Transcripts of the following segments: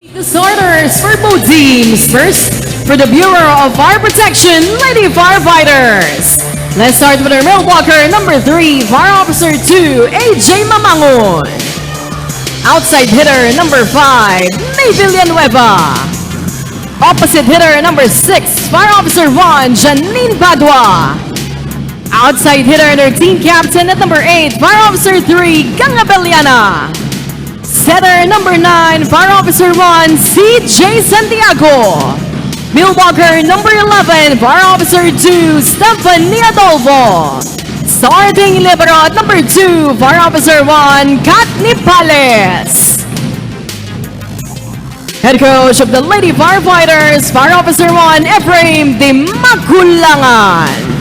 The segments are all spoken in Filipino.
The starters for both teams. First, for the Bureau of Fire Protection, Lady Firefighters. Let's start with our male blocker, number 3, Fire Officer 2, AJ Mamangon. Outside hitter, number 5, May Villanueva. Opposite hitter, number 6, Fire Officer 1, Janine Padua. Outside hitter and our team captain at number 8, Fire Officer 3, Gangabeliana. Setter number 9, Fire Officer 1, CJ Santiago. Milwaukee number 11, Fire Officer 2, Stephanie Adolfo. Starting libero at number 2, Fire Officer 1, Katni Pales. Head coach of the Lady Firefighters, Fire Officer 1, Ephraim de Magulangan.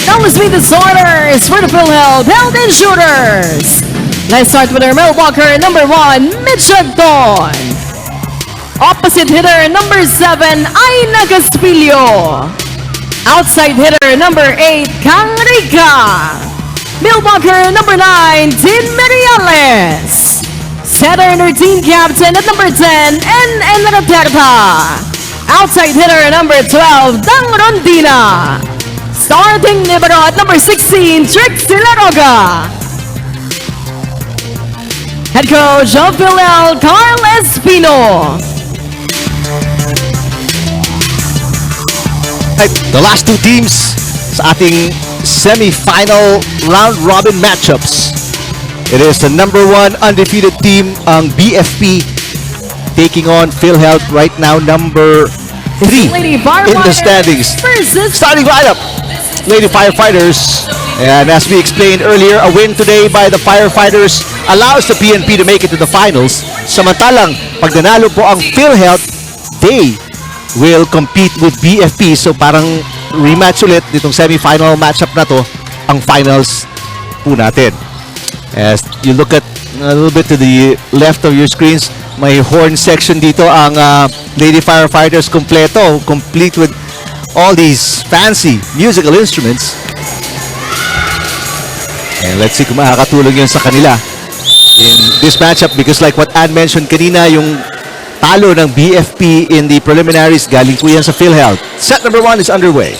Now let's meet the starters for the PhilHealth Health Insurers. Let's start with our male blocker, number 1, Mitch Agton. Opposite hitter, number 7, Aina Gaspilio. Outside hitter, number 8, Kang Rica. Male blocker, number 9, Tin Meriales. Setter and our team captain at number 10, N. Raterta. Outside hitter, number 12, Dang Rondina. Starting libero at number 16, Trixie Laroga. Head coach of PhilHealth, Carl Espino. The last two teams sa ating semi-final round-robin matchups. It is the number 1 undefeated team, ang BFP, taking on PhilHealth right now, number 3 in the standings. Starting lineup, Lady Firefighters, and as we explained earlier, a win today by the Firefighters allows the BMP to make it to the finals. Samantalang, pag nanalo po ang PhilHealth, they will compete with BFP. So parang rematch ulit ditong semi-final matchup na to, ang finals po natin. As you look at a little bit to the left of your screens, may horn section dito, ang Lady Firefighters kompleto, complete with all these fancy musical instruments. And let's see kung makakatulong yun sa kanila in this matchup, because like what Ann mentioned kanina, yung talo ng BFP in the preliminaries, galing po yan sa PhilHealth. Set number 1 is underway.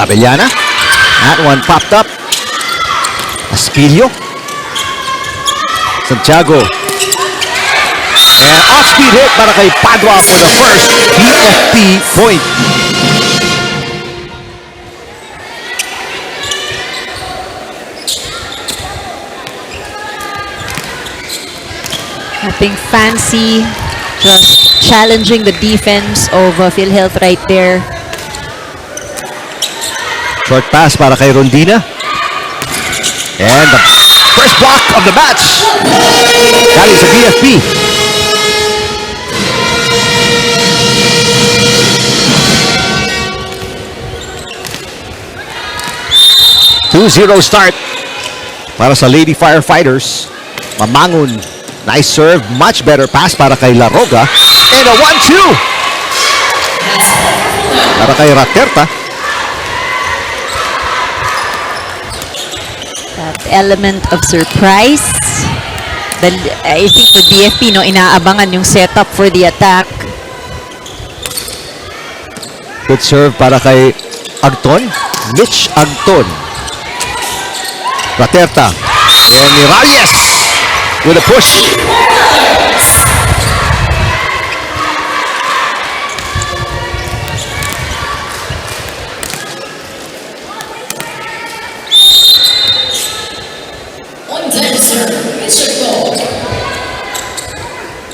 Tabellana. That one popped up. Aspilio. Santiago. And off-speed hit para kay Padua for the first BFP point. Nothing fancy, just challenging the defense of PhilHealth right there. Short pass para kay Rondina. And the first block of the match. That is a BFP. Two-zero start para sa Lady Firefighters. Mamangon. Nice serve. Much better pass para kay Laroga. And a 1-2 para kay Raterta. That element of surprise. I think for BFP, no, inaabangan yung setup for the attack. Good serve para kay Agton. Mitch Agton. Raterta. And Miralles with a push.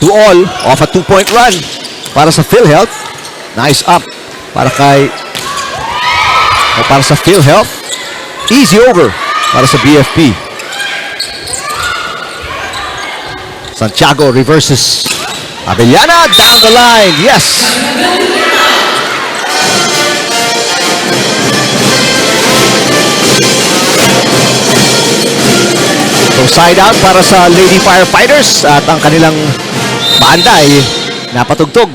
To all, off a 2-point run para sa PhilHealth. Nice up para kay para sa PhilHealth. Easy over para sa BFP. Santiago reverses. Abellana down the line. Yes. So side out para sa Lady Firefighters at ang kanilang banda ay napatugtog.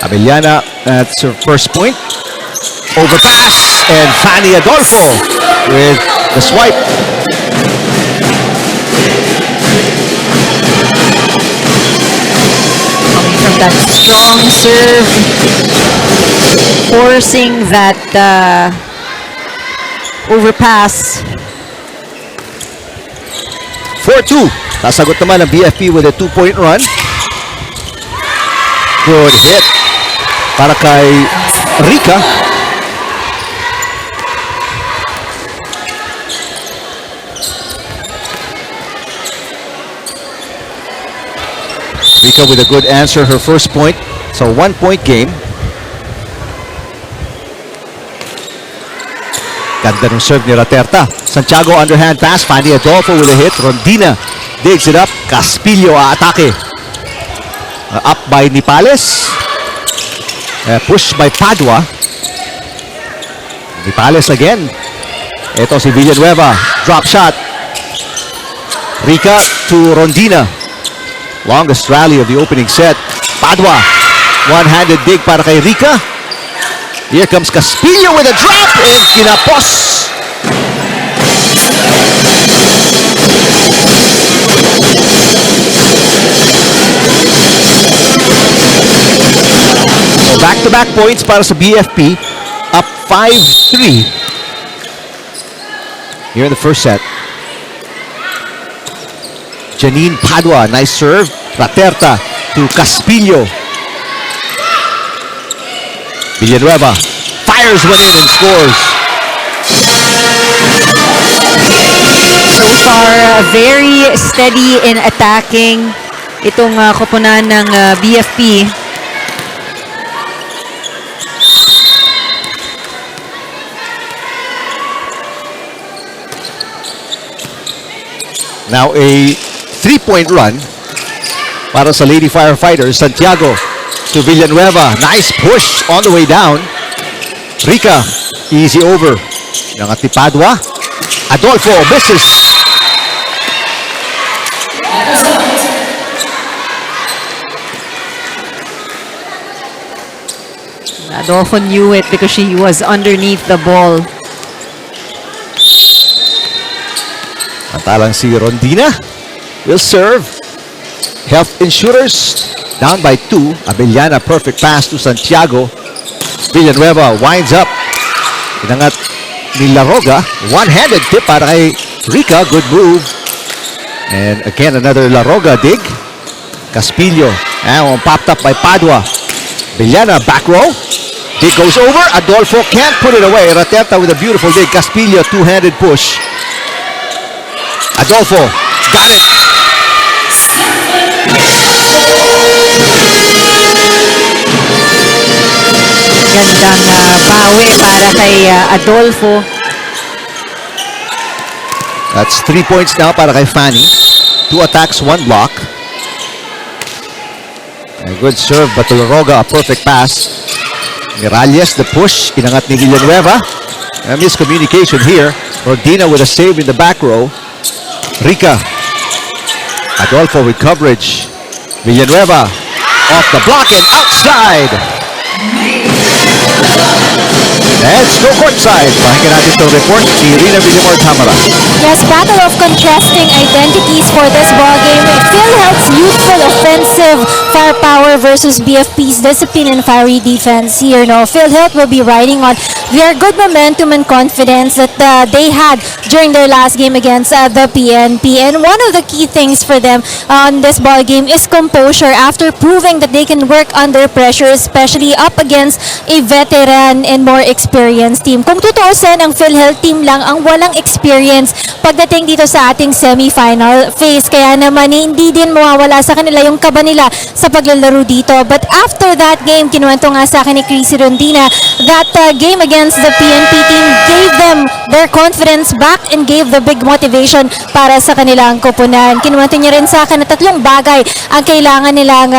Abellana, that's her first point. Overpass, and Fanny Adolfo with the swipe. Coming from that strong serve, forcing that overpass. 4-2. Nasagot naman ang BFP with a 2-point run. Good hit para kay Rica. Rica with a good answer, her first point. So 1-point game. Ganda ng serve ni Raterta. Santiago underhand pass. Fanny Adolfo with a hit. Rondina digs it up. Caspillo aatake. Up by Nipales. Pushed by Padua. Nipales again. Ito si Villanueva. Drop shot. Rica to Rondina. Longest rally of the opening set. Padua. One-handed dig para kay Rica. Here comes Caspillo with a drop and kinapos. So back-to-back points para sa BFP. Up 5-3 here in the first set. Janine Padua, nice serve. Raterta to Caspillo. Villanueva fires one in and scores. So far, very steady in attacking itong koponan ng BFP. Now a 3-point run para sa Lady Firefighters. Santiago to Villanueva. Nice push on the way down. Rica, easy over. Nangat ni Padua. Adolfo misses. Adolfo knew it because she was underneath the ball. Antalang si Rondina will serve. Health Insurers down by 2. Abellana, perfect pass to Santiago. Villanueva winds up. Inangat ni Laroga. One-handed tip para kay Rica. Good move. And again, another Laroga dig. Caspillo. And popped up by Padua. Villana, back row. Dig goes over. Adolfo can't put it away. Raterta with a beautiful dig. Caspillo, two-handed push. Adolfo, got it. Gandang bawi para kay Adolfo. That's 3 points now para kay Fanny. 2 attacks, 1 block. A good serve, but Laroga, a perfect pass. Miralles, the push. Inangat ni Villanueva. A miscommunication here. Rodina with a save in the back row. Rica. Adolfo with coverage. Villanueva off the block and outside. Let's go courtside. Pakinggan natin itong report ni Rina Villamor Tamara. Yes, battle of contrasting identities for this ballgame. PhilHealth's youthful offensive firepower versus BFP's discipline and fiery defense. Here, no, PhilHealth will be riding on their good momentum and confidence that they had during their last game against the PNP. And one of the key things for them on this ballgame is composure after proving that they can work under pressure, especially up against a veteran and more experienced team. Kung tutuusin, ang PhilHealth team lang ang walang experience pagdating dito sa ating semifinal phase. Kaya naman hindi din mawawala sa kanila yung kaba nila sa paglalaro dito. But after that game, kinuwento nga sa akin ni Chrissy Rondina that game against the PNP team gave them their confidence back and gave the big motivation para sa kanilang koponan. Kinuwento niya rin sa akin na 3 bagay ang kailangan nilang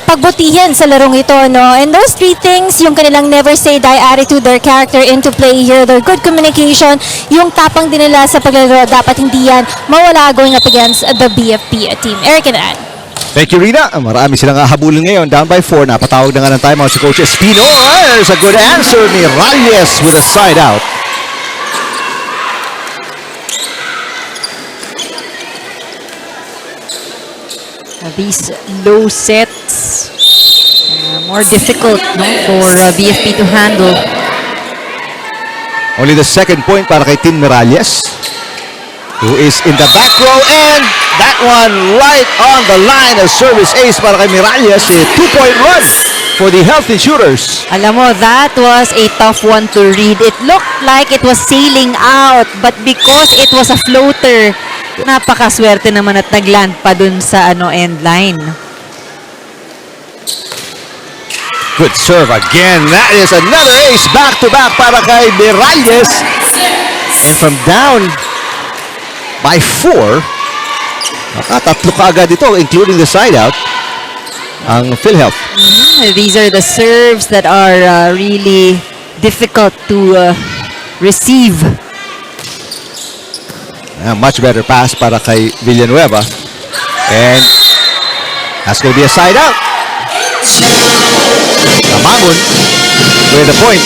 pagbutihin sa larong ito. No? And those 3 things, yung kanilang never say die attitude, their character into play here, their good communication, yung tapang din nila sa paglalaro, dapat hindi yan mawala going up against the BFP team. Eric and Ann. Thank you, Rina. Marami silang hahabulin ngayon. Down by 4. Napatawag na nga ng timeout si Coach Espino. There's a good answer ni Reyes with a side out. These low sets, more difficult, no, for BFP to handle. Only the second point para kay Tim Miralles, who is in the back row, and that one right on the line. A service ace para kay Miralles. A 2-point run for the Health Insurers. Alam mo, that was a tough one to read. It looked like it was sailing out, but because it was a floater, napakaswerte naman at nagland pa dun sa end line. Good serve again. That is another ace back-to-back para kay Miralles. And from down by 4, nakatatlo ka agad ito, including the side out, ang PhilHealth. These are the serves that are really difficult to receive. Much better pass para kay Villanueva. And that's going to be a side out. Mamangon with the point.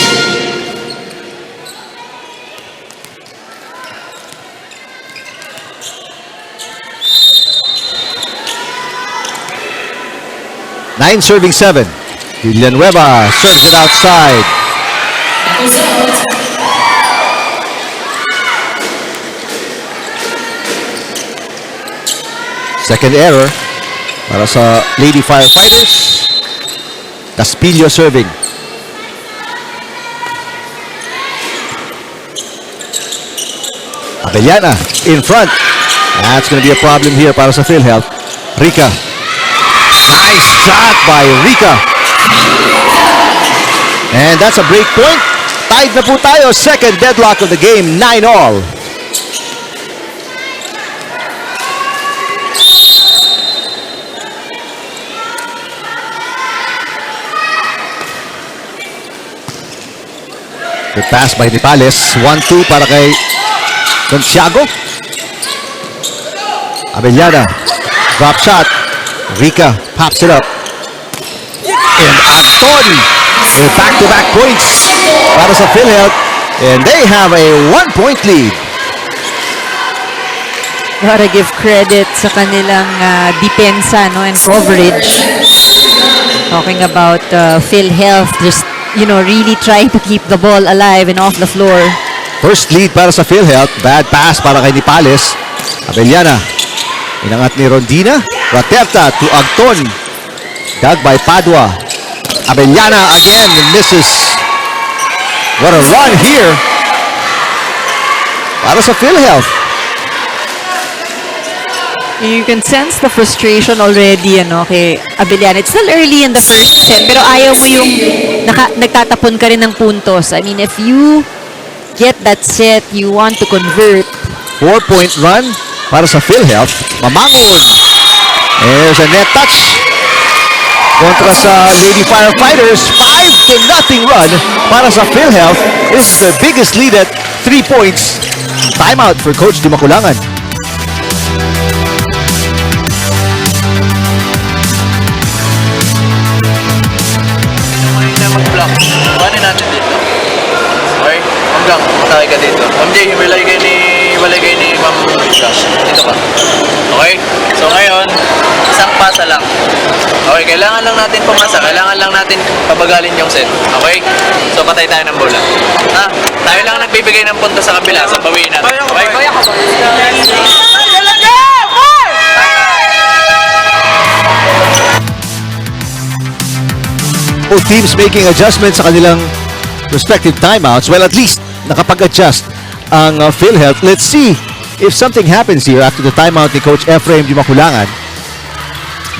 Nine serving 7. Villanueva serves it outside. Second error para sa Lady Firefighters. Caspillo serving. Abellana in front. That's going to be a problem here para sa PhilHealth. Rica. Nice shot by Rica. And that's a break point. Tied na po tayo. Second deadlock of the game. 9-all. Good pass by Nipales. 1-2 para kay Santiago. Abellana. Drop shot. Rica pops it up. And Anton with back-to-back points para sa PhilHealth. And they have a 1-point lead. Gotta give credit sa kanilang depensa, no, and coverage. Talking about PhilHealth, just really trying to keep the ball alive and off the floor. First lead para sa PhilHealth. Bad pass para kay Nipales. Abellana. Inangat ni Rondina. Raterta to Agton. Dug by Padua. Abellana again misses. What a run here para sa PhilHealth. You can sense the frustration already, kay Abellana. It's still early in the first set, pero ayaw mo yung nagtatapon ka rin ng puntos. I mean, if you get that set, you want to convert. 4-point run para sa PhilHealth. Mamangon. There's a net touch kontra sa Lady Firefighters. 5-0 run para sa PhilHealth. This is the biggest lead at 3 points. Timeout for Coach Dimaculangan. Mag-block. Kuhanin natin dito. Okay? Hanggang matake ka dito. Ma'am Jay, walay kayo ni Ma'am Josh. Dito ka. Okay? So ngayon, isang pasa lang. Okay, kailangan lang natin pumasa. Kailangan lang natin pabagalin yung set. Okay? So patay tayo ng bola. Ha? Tayo lang nagbibigay ng punto sa kabila. So bawiin natin. Okay? Both teams making adjustments sa kanilang respective timeouts. Well, at least nakapag-adjust ang PhilHealth. Let's see if something happens here after the timeout ni Coach Ephraim Dimaculangan.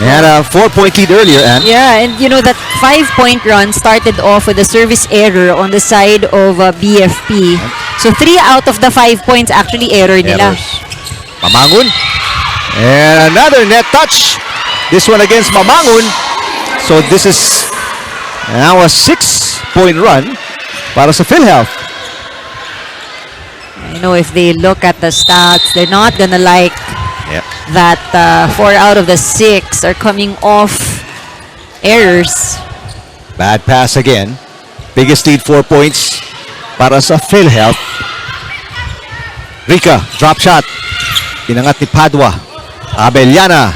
They had a 4-point lead earlier, and Yeah, and that 5-point run started off with a service error on the side of BFP. So 3 out of the 5 points actually error nila. errors. Mamangon. And another net touch. This one against Mamangon. So this is now a 6-point run para sa PhilHealth. If they look at the stats, they're not gonna like Yeah. that 4 out of the 6 are coming off errors. Bad pass again. Biggest lead, 4 points para sa PhilHealth. Rica, drop shot. Inangat ni Padua. Abellana.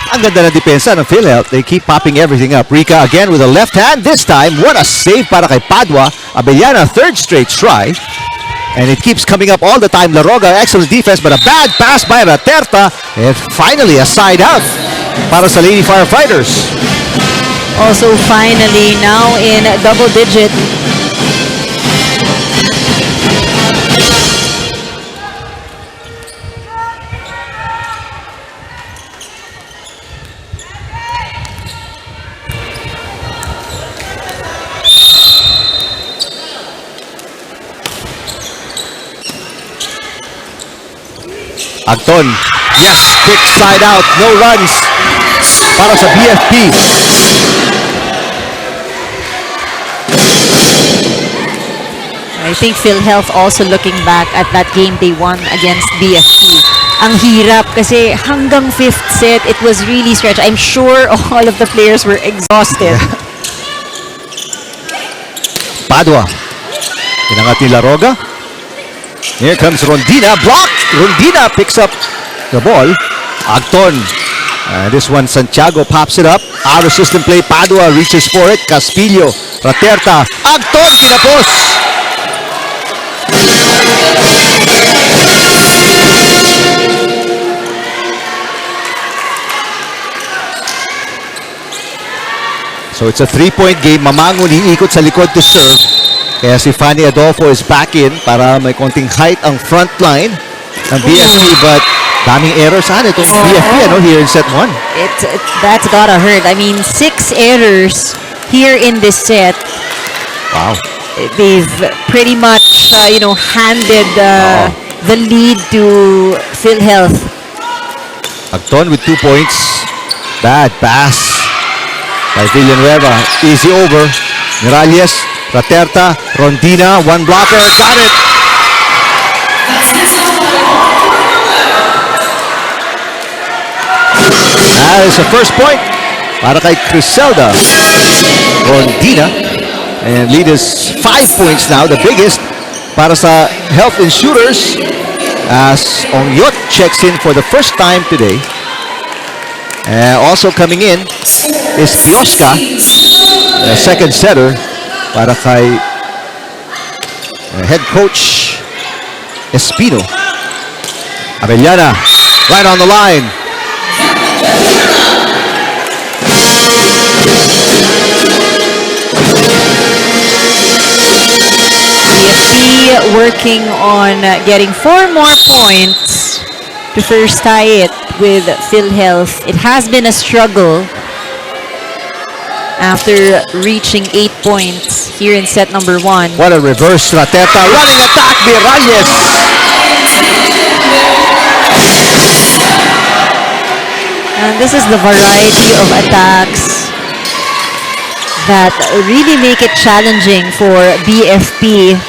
Ang ganda ng depensa ng PhilHealth. They keep popping everything up. Rica again with a left hand. This time, what a save para kay Padua. Abellana, third straight try. And it keeps coming up all the time. Laroga, excellent defense, but a bad pass by Raterta. And finally, a side out para sa Lady Firefighters. Also finally now in double digit. Agton, yes, quick side out, no runs para sa BFP. I think PhilHealth also looking back at that game they won against BFP. Ang hirap kasi hanggang 5th set, it was really stretched. I'm sure all of the players were exhausted. Padua, inangat ni Laroga. Here comes Rondina, blocked. Rondina picks up the ball. Agton, this one Santiago pops it up. Out of system play, Padua reaches for it. Caspillo, Raterta, Agton, kinapos. So it's a 3-point game. Mamangon, iikot sa likod to serve. Kaya si Fanny Adolfo is back in para may konting height ang front line ng BFP, but daming errors itong BFP here in set 1. That's gotta hurt. I mean, 6 errors here in this set. Wow. They've pretty much, handed the lead to PhilHealth. Agton with 2 points. Bad pass by Villanueva. Easy over. Miralles, Raterta, Rondina, one blocker, got it. That is the first point para kay Criselda Rondina. And lead is 5 points now, the biggest para sa Health Insurers as Ongyot checks in for the first time today. Also coming in is Yoska, the second setter para kay head coach Espino. Abellana, right on the line. BFP working on getting 4 more points to first tie it with PhilHealth. It has been a struggle after reaching 8 points here in set number 1. What a reverse. Raterta running attack. Miralles. And this is the variety of attacks that really make it challenging for BFP.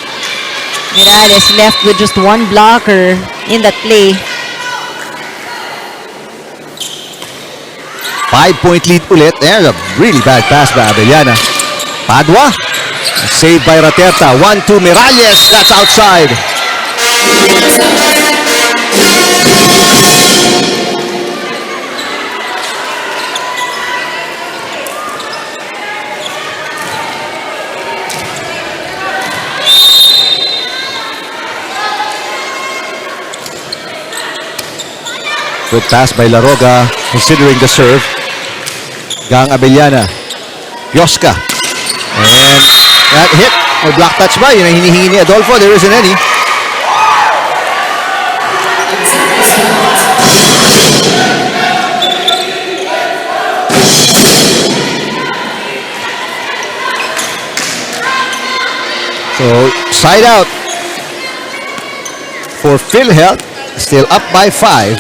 Miralles left with just 1 blocker in that play. 5-point lead ulit. There's a really bad pass by Abellana. Padua, saved by Raterta. 1-2 Miralles. That's outside. Good pass by Laroga, considering the serve. Gang Abellana. Yoska. And that hit. May block touch ba? Yun ang hinihingi ni Adolfo. There isn't any. So, side out for PhilHealth. Still up by 5.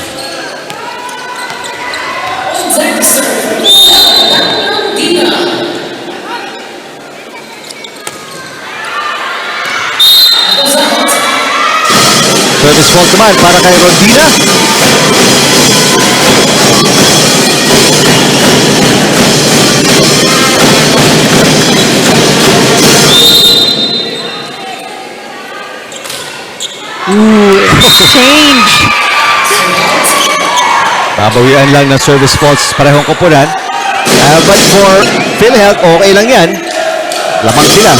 Service fault naman para kay Rondina. Exchange. Babawian lang ng service faults parehong koponan. But for PhilHealth, okay lang yan. Lamang sila.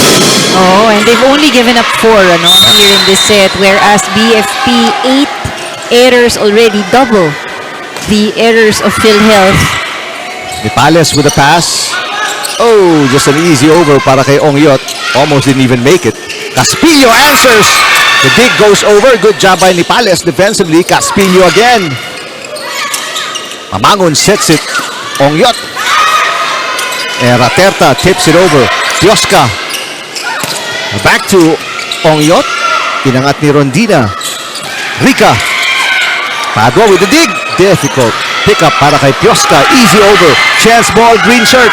Oh, and they've only given up 4 here in this set, whereas BFP 8 errors already, double the errors of PhilHealth. Nipales with a pass. Oh, just an easy over para kay Ongyot. Almost didn't even make it. Caspillo answers. The dig goes over. Good job by Nipales defensively. Caspillo again. Mamangon sets it. Ongyot. Raterta tips it over. Pioska. Back to Ongyot. Inangat ni Rondina. Rica. Padua with the dig. Difficult pick up para kay Pioska. Easy over. Chance ball, green shirt.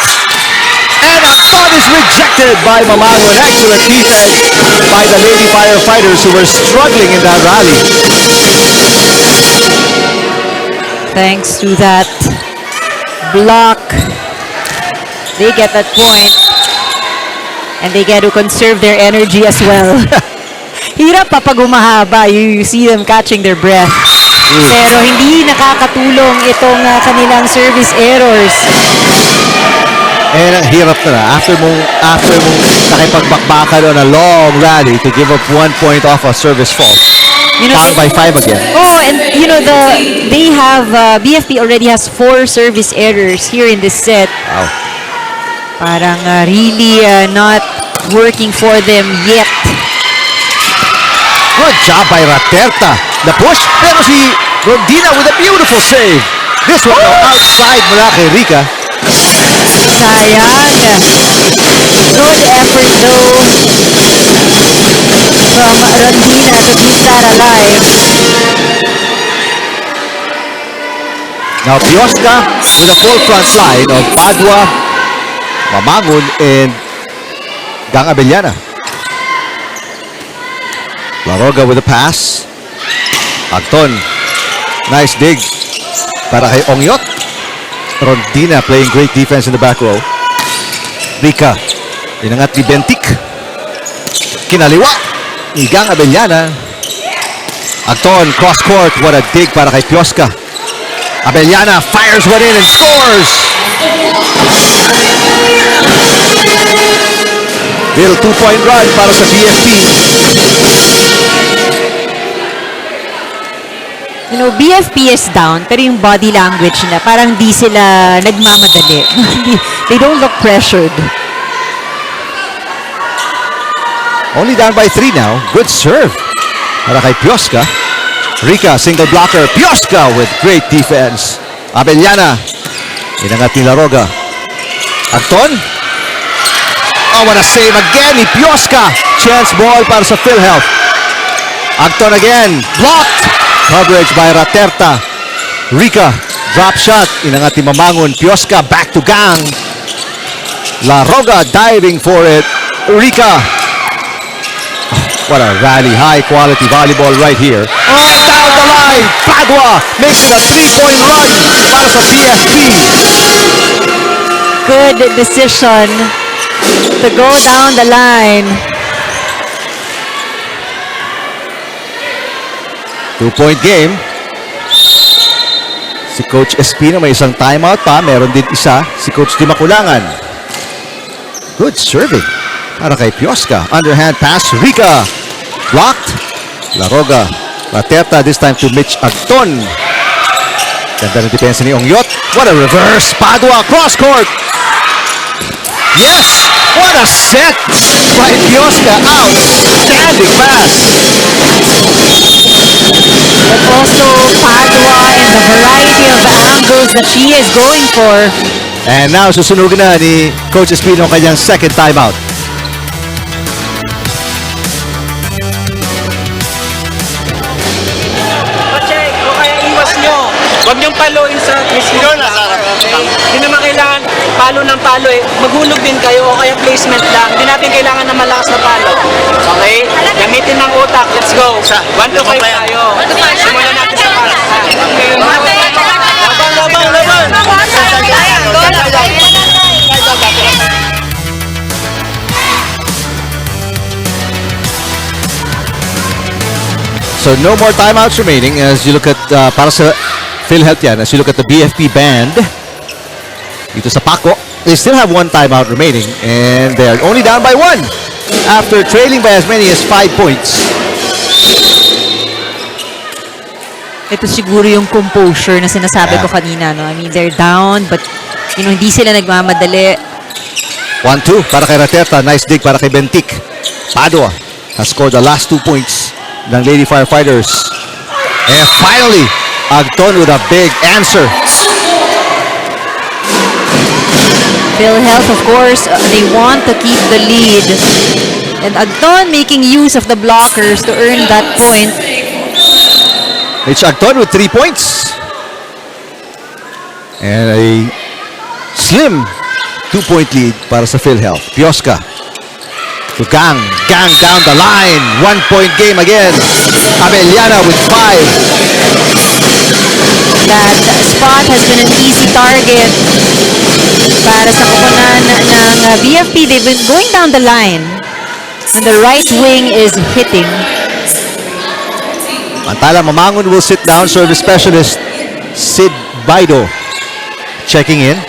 And a shot is rejected by Mamangon. Excellent defense by the Lady Firefighters who were struggling in that rally. Thanks to that block, they get that point, and they get to conserve their energy as well. Hirap pa pag umahaba, you see them catching their breath. Pero hindi nakakatulong itong kanilang service errors. And hirap na after mong nakipagbakbakan on a long rally to give up 1 point off a service fault. Down by 5 again. Oh, and they have BFP already has 4 service errors here in this set. Wow. Parang really not working for them yet. Good job by Raterta. The push, pero si Rondina with a beautiful save. This one outside mula kay Rica. Sayang. Good effort though from Rondina to keep that alive. Now Pioska with a full front line of Padua, Mamangon, and Gang Abellana. Laroga with a pass. Agton. Nice dig para kay Ongyot. Rondina playing great defense in the back row. Rica. Inangat ni Bentik. Kinaliwa. Gang Abellana. Agton cross court. What a dig para kay Pioska. Abellana fires one in and scores. Little 2-point run para sa BFP. BFP is down, pero yung body language na parang di sila nagmamadali. They don't look pressured. Only down by 3 now. Good serve para kay Pioska. Rica, single blocker. Pioska with great defense. Abellana. Inangat ni Laroga. Agton. Oh, what a save again ni Pioska. Chance ball para sa PhilHealth. Agton again. Blocked. Coverage by Raterta. Rica. Drop shot. Inangat ni Mamangon. Pioska back to Gang. Laroga diving for it. Rica. What a rally. High quality volleyball right here. Oh, down the line. Padua making a 3-point run para sa BFP. Good decision to go down the line. 2-point game. Si Coach Espino may isang timeout pa. Meron din isa. Si Coach Di Makulangan. Good serving para kay Pioska. Underhand pass. Rica. Blocked. Laroga. Raterta this time to Mitch Agton. Ganda ng depensa ni Ongyot. What a reverse. Padua cross court. Yes! What a set by Pioska. Outstanding pass. But also Padua and the variety of angles that she is going for. And now susunugin na ni Coach Espino ang kanyang second timeout. Pacheck, o kaya iwas nyo. Huwag niyong paluin sa mismo. Hindi naman kailangan palo ng palo eh. Maghulog din kayo o kaya placement lang. Hindi natin kailangan ng malakas na palo. Okay? Gamitin ng utak. Let's go. 1 to 5 tayo. Simulan natin sa palo. Labang, labang, so no more timeouts remaining as you look at para sa PhilHealth yan. As you look at the BFP band dito sa Paco, they still have one timeout remaining and they're only down by 1 after trailing by as many as 5 points. Ito siguro yung composure na sinasabi Yeah. ko kanina, no? I mean, they're down, but, hindi sila nagmamadali. 1-2 para kay Raterta. Nice dig para kay Bentik. Padua has scored the last 2 points ng Lady Firefighters. And finally, Agton with a big answer. PhilHealth, of course, they want to keep the lead. And Agton making use of the blockers to earn that point. It's Agton with 3 points. And a slim 2-point lead para sa PhilHealth. Pioska to Gang. Gang down the line. 1-point game again. Abellana with 5. That spot has been an easy target para sa koponan ng BFP. They've been going down the line. And the right wing is hitting. Mantala Mamangon will sit down. Service specialist Sid Baido checking in.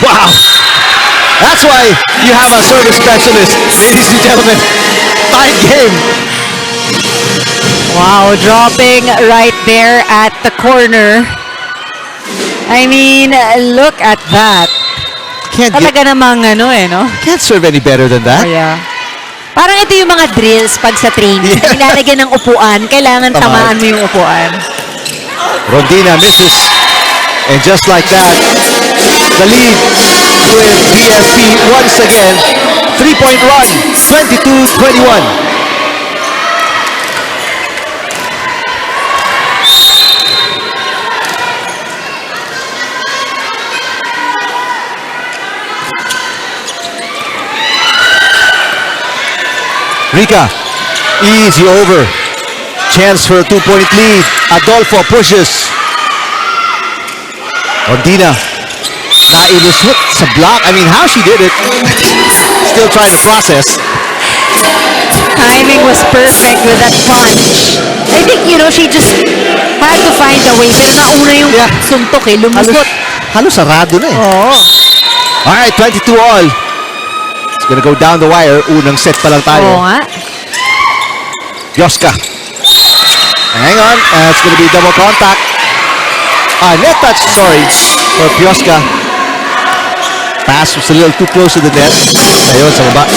Wow! That's why you have a service specialist, ladies and gentlemen. Tight game. Wow, dropping right there at the corner. I mean, look at that. Talaga namang no? Can't serve any better than that. Oh, yeah. Parang ito yung mga drills pag sa training. Yeah. Nilalagyan ng upuan, kailangan tamaan mo yung upuan. Rondina misses. And just like that, the lead with BFP once again. 3-point run, 22-21. Rica, easy over. Chance for a 2-point lead. Adolfo pushes. Rondina, nailusot sa block. I mean, how she did it. Still trying to process. Timing was perfect with that punch. I think, she just had to find a way. Pero nauna yung suntok lumusot. Halos sarado na eh. Oo. Alright, 22 all. It's gonna go down the wire. Unang set pa lang tayo. Oo nga. Yoska. Hang on. It's gonna be double contact. Net touch, sorry, for Pioska. Pass was a little too close to the net. Ayun, sa baba.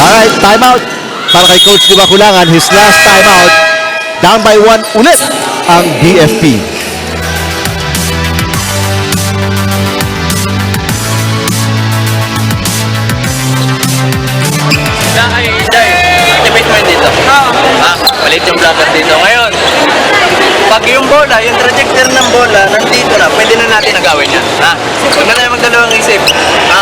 Alright, timeout. Para kay Coach Di Bakulangan, his last timeout. Down by 1 ulit ang BFP. Activate mo yun dito. Malit yung blocker dito. Ngayon, pag yung bola, yung trajectory ng bola, nandito na, pwede na natin agawin yan. Huwag na tayo magdalawang isip.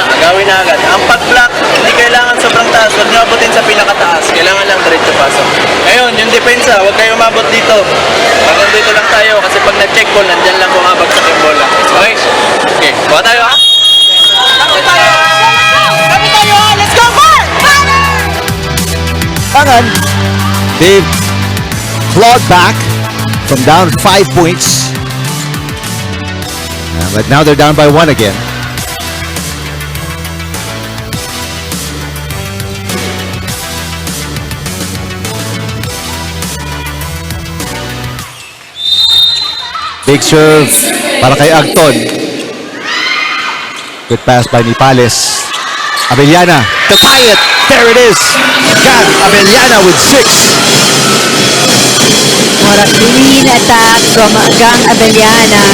Agawin na agad. Ang pag-block, hindi kailangan sobrang taas. Huwag nyo abutin sa pinakataas. Kailangan lang diretso pasok. Ngayon, yung depensa, huwag kayo umabot dito. Hanggang dito lang tayo. Kasi pag nag-check ball, nandyan lang bumabagsak yung bola. Okay? Okay. Buka tayo ha? Lapit tayo! Lapit tayo ha! Let's go, Bar! Angan, they've clawed back from down 5 points. But now they're down by 1 again. Big serve para kay Agton. Good pass by Nipales. Abellana to tie it. There it is. Got Abellana with 6. What a clean attack from Gang Abellana.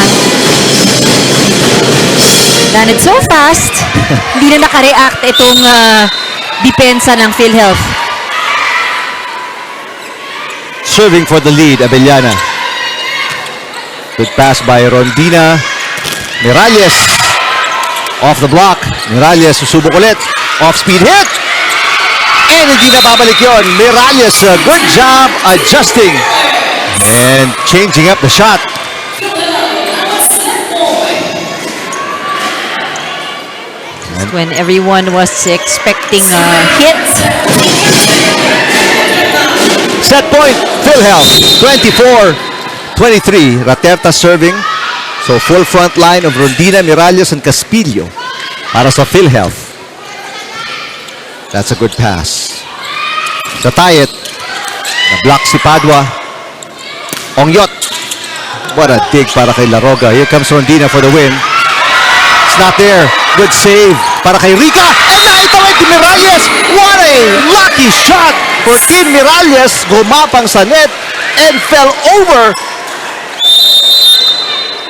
Done it so fast. Hindi na nakareact itong depensa ng PhilHealth. Serving for the lead, Abellana. Good pass by Rondina. Miralles off the block. Miralles susubok ulit. Off-speed hit. And hindi na babalik yun. Miralles, good job adjusting. And changing up the shot. when everyone was expecting a hit. Set point, PhilHealth, 24-23. Raterta serving. So full front line of Rondina, Miralles, and Caspillo para sa PhilHealth. That's a good pass. Sa Tayet, na-block si Padua. Ongyot. What a dig para kay Laroga. Here comes Rondina for the win. It's not there. Good save para kay Rica. And naitawid ni Miralles. What a lucky shot for Tin Miralles. Gumapang sa net and fell over.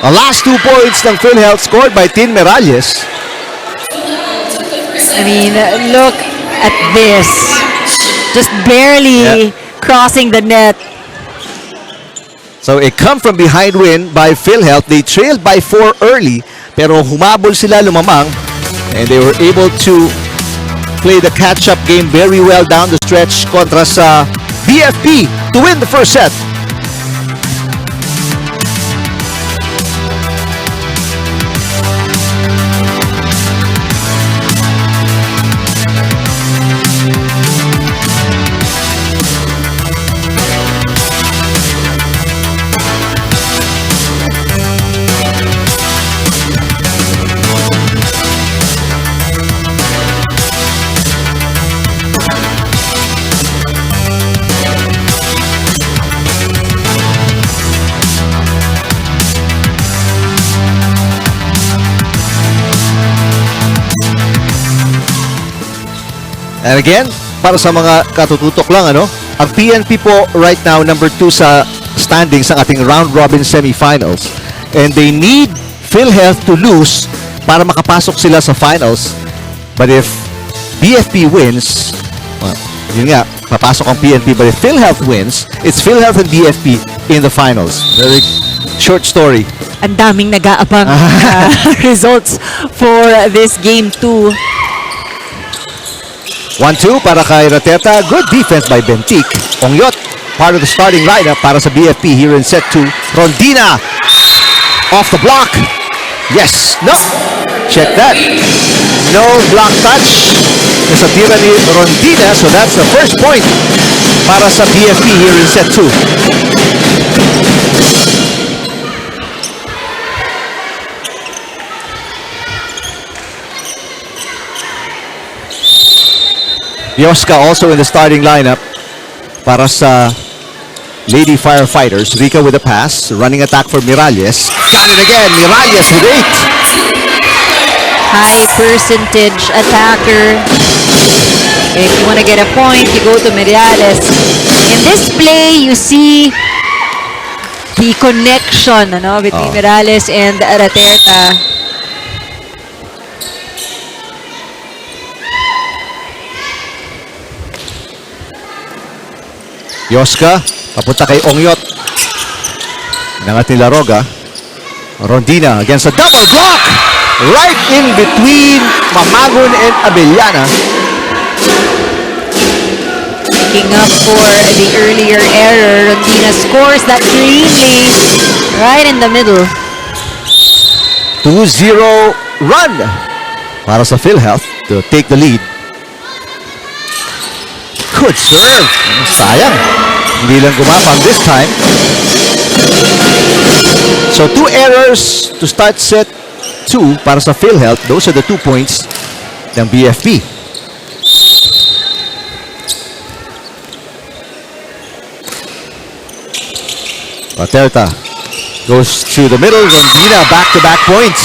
The last 2 points ng PhilHealth scored by Tin Miralles. I mean, look at this. Just barely crossing the net. So a come from behind win by PhilHealth. They trailed by 4 early, pero humabol sila, lumamang, and they were able to play the catch-up game very well down the stretch kontra sa BFP to win the first set. And again, para sa mga katututok lang, ang PNP po right now, number 2 sa standings ng ating round-robin semifinals. And they need PhilHealth to lose para makapasok sila sa finals. But if BFP wins, well, yun nga, papasok ang PNP. But if PhilHealth wins, it's PhilHealth and BFP in the finals. Very short story. Ang daming nag-aabang results for this game 2. 1-2 para kay Rateta. Good defense by Bentic. Ongyot, part of the starting lineup para sa BFP here in set 2. Rondina, off the block. Yes, no. Check that. No block touch. Sa tira ni Rondina, so that's the first point para sa BFP here in set 2. Yoska also in the starting lineup para sa Lady Firefighters. Rica with a pass. Running attack for Miralles. Got it again. Miralles with 8. High percentage attacker. If you want to get a point, you go to Miralles. In this play, you see the connection between Miralles and Rateta. Yoska, papunta kay Ongyot. Inangat ni Laroga. Rondina against a double block. Right in between Mamagon and Abellana. Picking up for the earlier error. Rondina scores that cleanly. Right in the middle. 2-0 run para sa PhilHealth to take the lead. Good serve. Sayang. Hindi lang gumapang this time. So 2 errors to start set 2 para sa PhilHealth. Those are the 2 points ng BFP. Paterta goes to the middle. Rondina back-to-back points.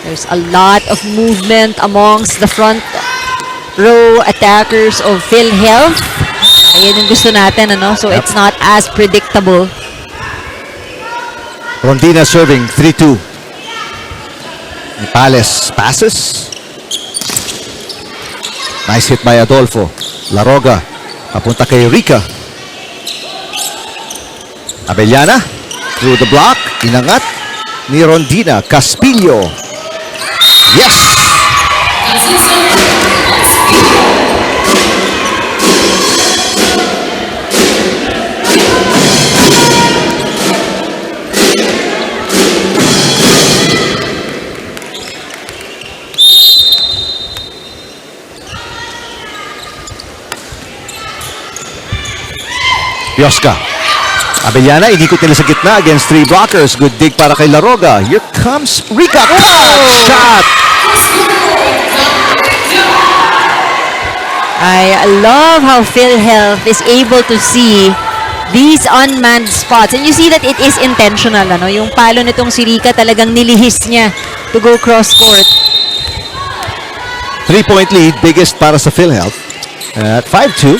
There's a lot of movement amongst the front row attackers of PhilHealth. Ayan yung gusto natin, So it's not as predictable. Rondina serving 3-2. Pales passes. Nice hit by Adolfo. Laroga. Papunta kay Rica. Abellana. Through the block. Inangat ni Rondina. Caspillo. Yes! Pioska. Abellana, inikot nila sa gitna against 3 blockers. Good dig para kay Laroga. Here comes Rica. Shot! I love how PhilHealth is able to see these unmanned spots. And you see that it is intentional. Ano? Yung palo nitong si Rica talagang nilihis niya to go cross-court. 3-point lead, biggest para sa PhilHealth. At 5-2.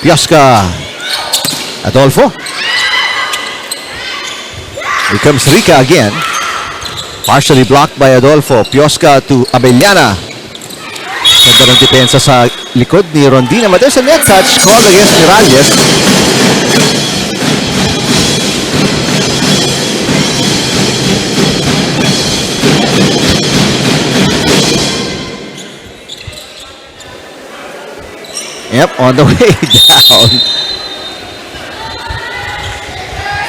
Pioska. Adolfo. Here comes Rica again. Partially blocked by Adolfo. Pioska to Abellana. Ganda ng depensa sa likod ni Rondina. But there's a net touch called against Miralles. Yep, on the way down.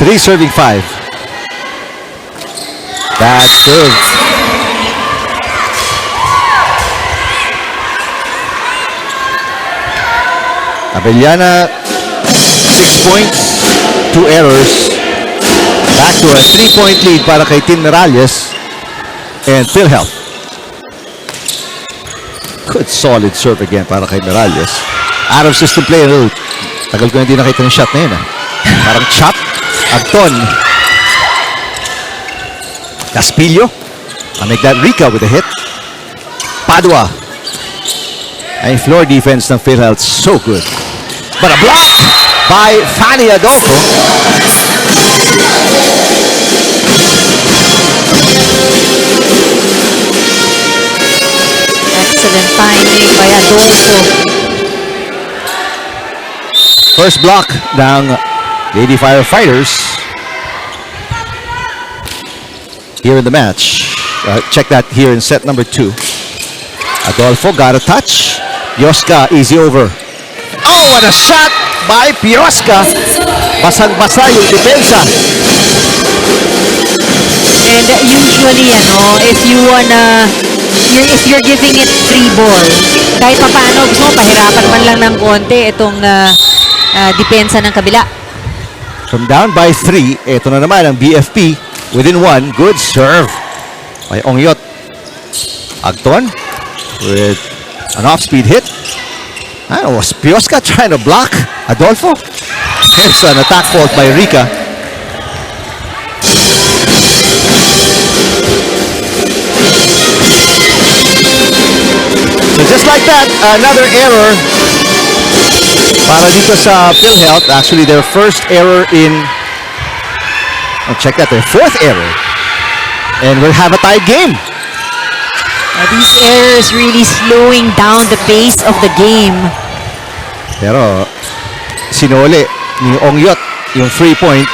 3 serving 5. Bad serve. Abellana, 6 points, 2 errors. Back to a 3-point lead para kay Team Miralles and PhilHealth. Good solid serve again para kay Miralles. Out of system play. Tagal ko hindi nakita ng shot na yun. Parang chop. Agton. Caspillo. I'll make that Rica with a hit. Padua. Ay, floor defense ng PhilHealth, so good. But a block by Fanny Adolfo. Excellent timing by Adolfo. First block ng Lady Firefighters here in the match. Check that here in set number 2. Adolfo got a touch. Pioska, easy over. Oh, what a shot by Pioska. Basag-basa yung depensa. And usually, if you're giving it free ball, kahit pa paano, gusto mo, pahirapan man lang ng konti itong depensa ng kabila. From down by 3, ito na naman ang BFP. Within 1, good serve by Ongyot. Agton with an off-speed hit. Was Pioska trying to block Adolfo? Here's an attack fault by Rica. So just like that, another error para dito sa PhilHealth. Actually, their first error in... Oh, check that, their 4th error. And we'll have a tied game. These errors really slowing down the pace of the game. Pero sinuli ni Ongyot yung 3-point.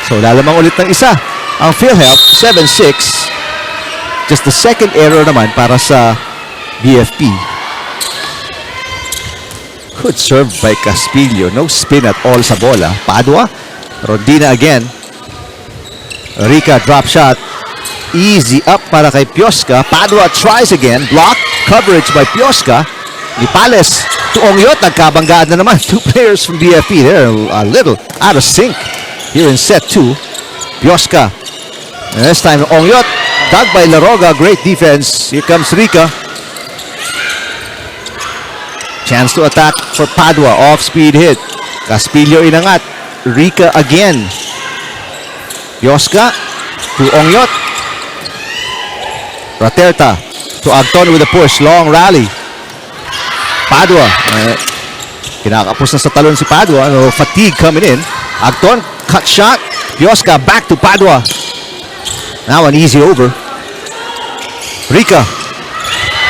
So lalamang ulit ng isa. Ang PhilHealth, 7-6. Just the second error naman para sa BFP. Good serve by Caspillo. No spin at all sa bola. Padua. Rondina again. Rica drop shot. Easy up para kay Pioska. Padua tries again. Block. Coverage by Pioska. Nipales to Ongyot. Nagkabanggaan na naman. 2 players from BFP. They're a little out of sync here in set 2. Pioska. And this time Ongyot. Dug by Laroga. Great defense. Here comes Rica. Chance to attack for Padua. Off-speed hit. Caspillo inangat. Rica again. Pioska to Ongyot. Raterta to Agton with a push. Long rally. Padua. Kinakapos na sa talon si Padua. No fatigue coming in. Agton, cut shot. Pioska back to Padua. Now an easy over. Rica.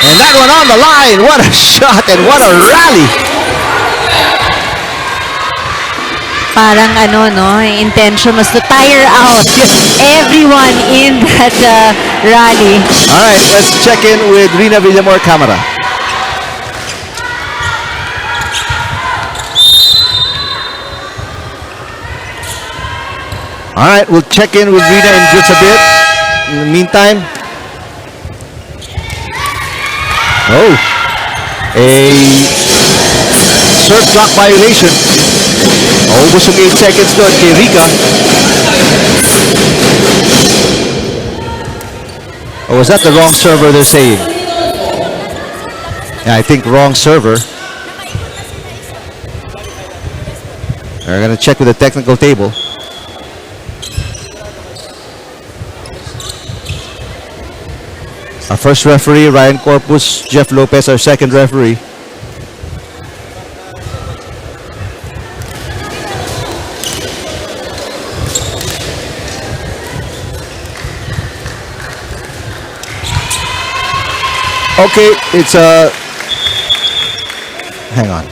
And that one on the line. What a shot and what a rally. Parang intention was to tire out everyone in that rally. All right, let's check in with Rina Villamor camera. All right, we'll check in with Rina in just a bit. In the meantime, a serve clock violation. Maubos yung 8 seconds doon kay Rica. Or was that the wrong server they're saying? Yeah, I think wrong server. We're gonna check with the technical table. Our first referee, Ryan Corpus, Jeff Lopez, our second referee. Okay, it's hang on.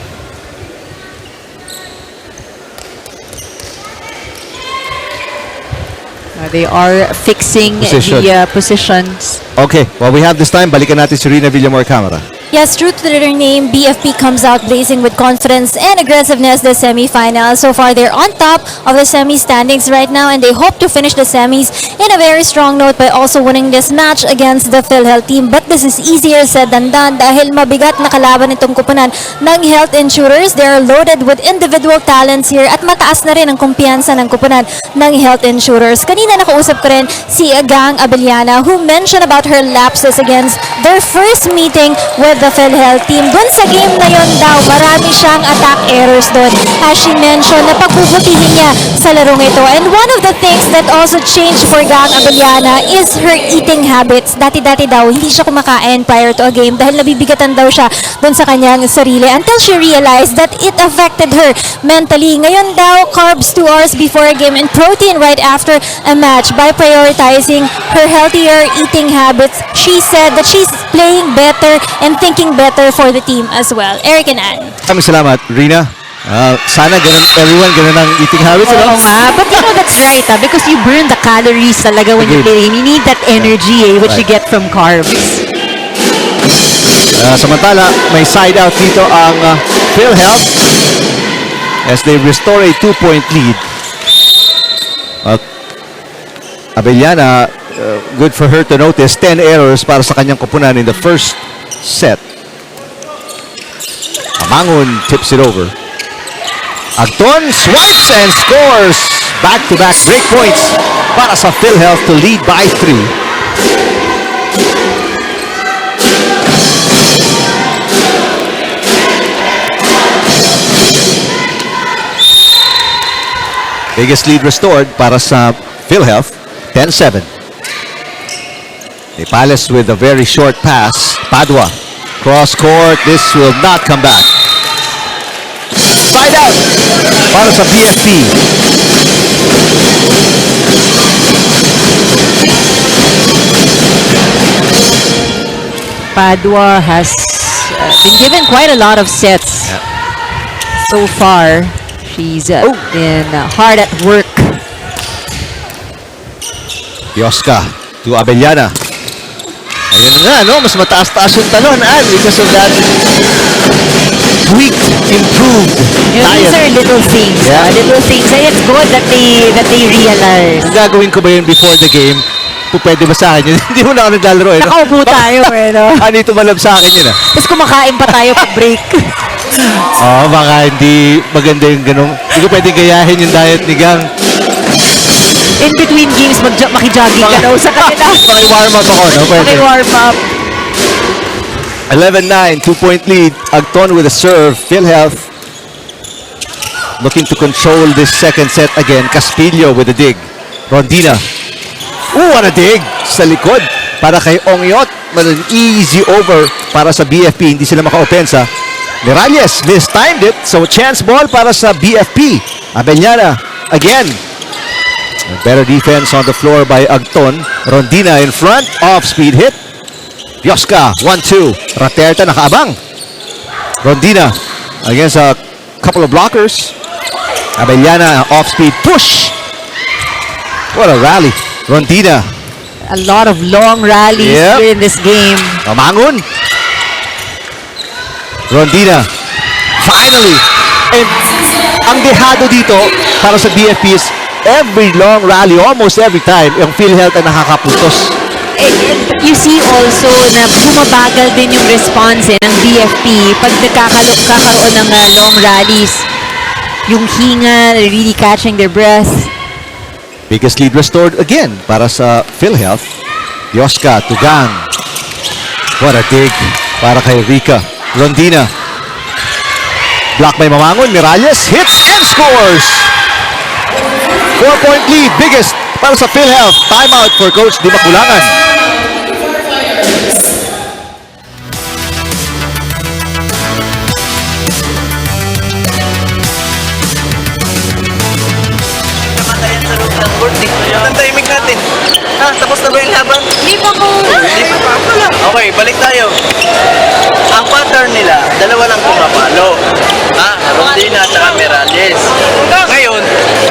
They are fixing Position. the positions. Okay, while we have this time, balikan natin si Rina Villamor camera. Yes, true to their name, BFP comes out blazing with confidence and aggressiveness this semifinal. So far, they're on top of the semi standings right now, and they hope to finish the semis in a very strong note by also winning this match against the PhilHealth team. But this is easier said than done dahil mabigat na kalaban itong kupunan ng Health Insurers. They are loaded with individual talents here at mataas na rin ang kumpiyansa ng kupunan ng Health Insurers. Kanina nakausap ko rin si Gang Abellana who mentioned about her lapses against their first meeting with the PhilHealth team. Doon sa game na yon daw, marami siyang attack errors doon. As she mentioned, na pagbubutihin niya sa larong ito. And one of the things that also changed for Gang Abellana is her eating habits. Dati-dati daw, hindi siya kumakain prior to a game dahil nabibigatan daw siya doon sa kanyang sarili until she realized that it affected her mentally. Ngayon daw, carbs 2 hours before a game and protein right after a match. By prioritizing her healthier eating habits, she said that she's playing better and thinking better for the team as well. Eric and Ann. Maraming salamat, Rina. Sana everyone ganun ang eating habits. Oo nga. But you know, that's right, because you burn the calories talaga when you play. You need that energy, which you get from carbs. Samantala, may side out dito ang PhilHealth as they restore a 2-point lead. Abellana, good for her to notice 10 errors para sa kanyang koponan in the first set. Amangon tips it over. Agton swipes and scores. Back-to-back break points para sa PhilHealth to lead by 3. Biggest lead restored para sa PhilHealth, 10-7. Nepales with a very short pass. Padua, cross court. This will not come back. Side out para sa BFP. Padua has been given quite a lot of sets so far. She's been hard at work. Yoska to Abellana. Ayun na, no? Mas mataas-taas yung talon, because of that tweaked, improved You know, these are little things. Yeah. Little things. And it's good that they realize. Ang gagawin ko ba yun before the game? Kung pwede ba sa akin yun? Hindi mo na ako naglalaro eh. No? Nakaupo tayo eh, no? Ano ito malab sa akin yun Tapos kumakain pa tayo pag break. Baka hindi maganda yung ganong. Hindi ko pwede gayahin yung diet ni Gang. In between games, makijogging ka daw sa kanila. Maki-warm up ako, no? Pwede. Maki-warm up. 11-9, 2-point lead. Agton with a serve. PhilHealth looking to control this second set again. Castillo with a dig. Rondina. What a dig sa likod para kay Ongyot. An easy over para sa BFP. Hindi sila maka-opensa. Miralles mistimed it. So chance ball para sa BFP. Abellana again. Better defense on the floor by Agton. Rondina in front. Off-speed hit. Yoska, 1-2. Raterta nakaabang. Rondina against a couple of blockers. Abellana, off-speed push. What a rally. Rondina. A lot of long rallies here in this game. Amangon. Rondina. Finally. And ang dehado dito para sa BFP is every long rally, almost every time, yung PhilHealth ang nakakapuntos. You see also na bumabagal din yung response ng BFP pag nagkakaroon ng long rallies. yung hinga, really catching their breath. Biggest lead restored again para sa PhilHealth. Yoska, Tugang. What a dig para kay Rica. Rondina. Block by Mamangon. Miralles hits and scores. 4-point lead. Biggest para sa PhilHealth. Timeout for Coach Di Makulangan. Namatayan sa loob ng court eh. Ang timing natin. Ha? Tapos na ba yung laban? Hindi pa po. Hindi pa pa. Okay, balik tayo. Ang pattern nila, dalawa lang pumapalo. Ha? Rondina at saka Miralles. Ngayon,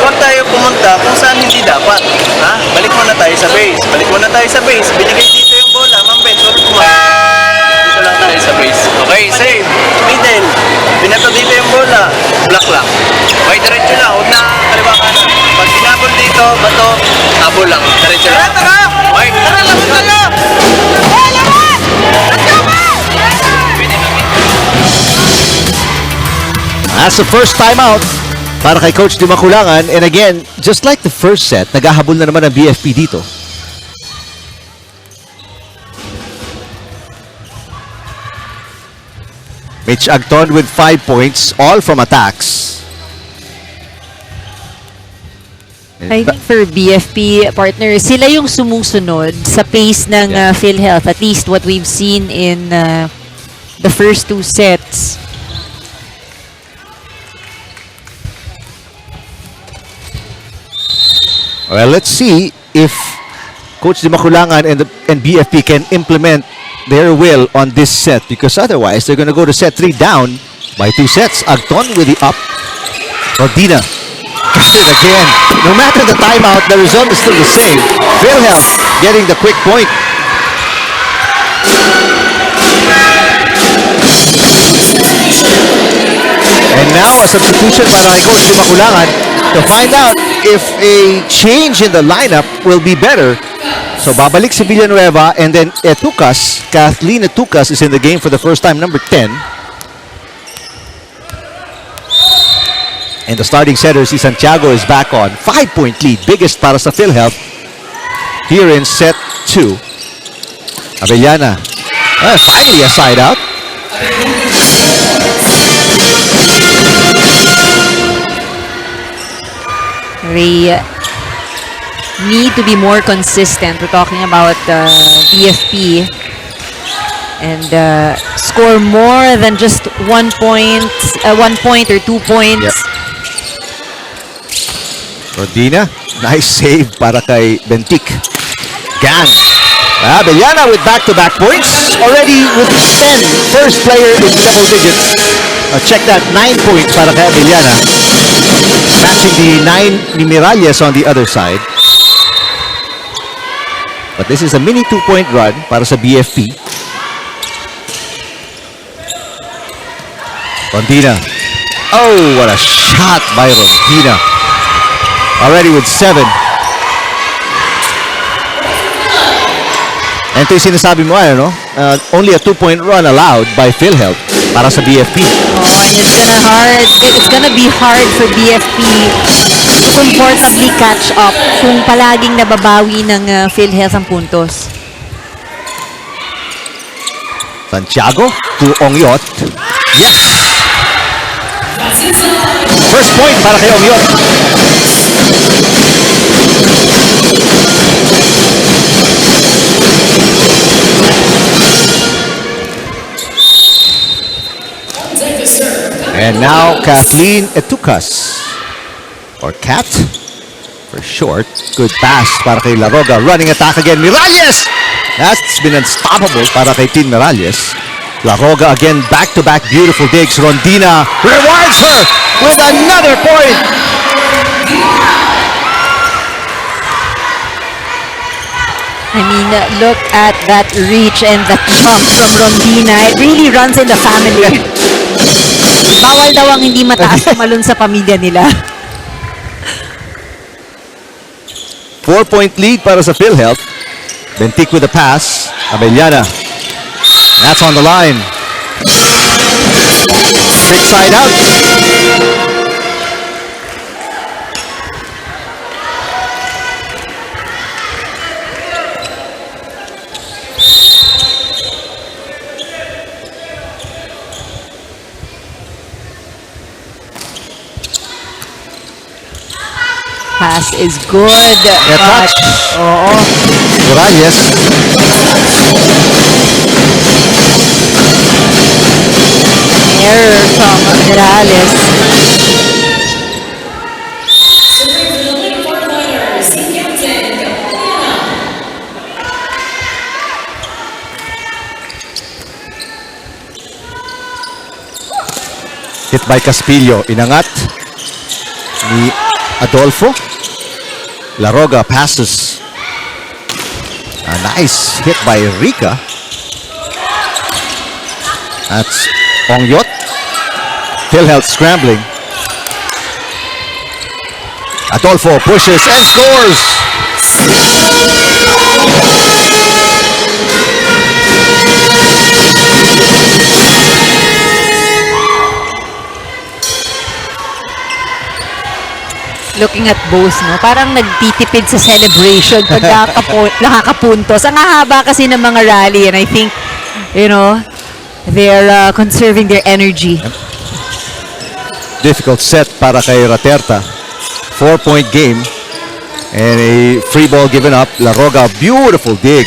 huwag tayo pumunta kung saan hindi dapat. Ha? Balik muna tayo sa base. Balik muna tayo sa base. Binigay dito yung bola. Ma'am Ben, huwag pumunta. Dito lang tayo sa base. Okay, save. Middle. Binato dito yung bola. Block lang. Okay, diretso lang. Huwag na kaliwa kanan. Pag pinabol dito, bato, habol lang. Diretso lang. Okay, tara, laban tayo! That's the first timeout para kay Coach Di Makulangan. And again, just like the first set, naghahabol na naman ang BFP dito. Mitch Agton with 5 points, all from attacks. I think for BFP partners, sila yung sumusunod sa pace ng PhilHealth. At least what we've seen in the first two sets. Well, let's see if Coach Di Makulangan and BFP can implement their will on this set, because otherwise they're going to go to set 3 down by 2 sets. Agton with the up. Rodina got it again. No matter the timeout, the result is still the same. PhilHealth getting the quick point. And now a substitution para kay Coach Di Makulangan to find out if a change in the lineup will be better. So babalik si Villanueva, and then Etucas, Kathleen Etucas is in the game for the first time, number 10. And the starting setter, si Santiago, is back on. 5-point lead, biggest para sa PhilHealth here in set 2. Avellana, finally a side out. They need to be more consistent. We're talking about BFP. And score more than just 1 point or 2 points. Yep. Rodina, nice save para kay Bentik. Gang. Avellana with back-to-back points. Already with 10. First player in double digits. Check that, 9 points para kay Avellana. Matching the 9 ni Miralles on the other side. But this is a mini 2-point run para sa BFP. Rondina. Oh, what a shot by Rondina. Already with 7. And ito yung sinasabi mo, ano? Only a 2-point run allowed by PhilHealth para sa BFP. Oh, and it's gonna be hard for BFP to comfortably catch up kung palaging nababawi ng PhilHealth ang puntos. Santiago to Ongyot. Yes! First point para kay Ongyot. And now Kathleen Etucas, or Kat for short. Good pass para kay Laroga. Running attack again. Miralles! That's been unstoppable para kay Team Miralles. Laroga again, back-to-back beautiful digs. Rondina rewards her with another point. I mean, look at that reach and the jump from Rondina. It really runs in the family. Bawal daw ang hindi mataas tumalon sa pamilya nila. 4-point lead para sa PhilHealth. Bentik with the pass. Avellana. That's on the line. Quick side out. pass is good. Yeah, But, touch. oo. Morales. Error from Morales. Hit by Caspillo. Inangat ni Adolfo. Laroga passes. A nice hit by Rica. That's Ongyot. PhilHealth scrambling. Adolfo pushes and scores. Looking at both, no? Parang nagtitipid sa celebration pag nakakapuntos. Ang hahaba kasi ng mga rally, and I think, you know, they're conserving their energy. Difficult set para kay Raterta. 4-point game. And a free ball given up. Laroga, beautiful dig.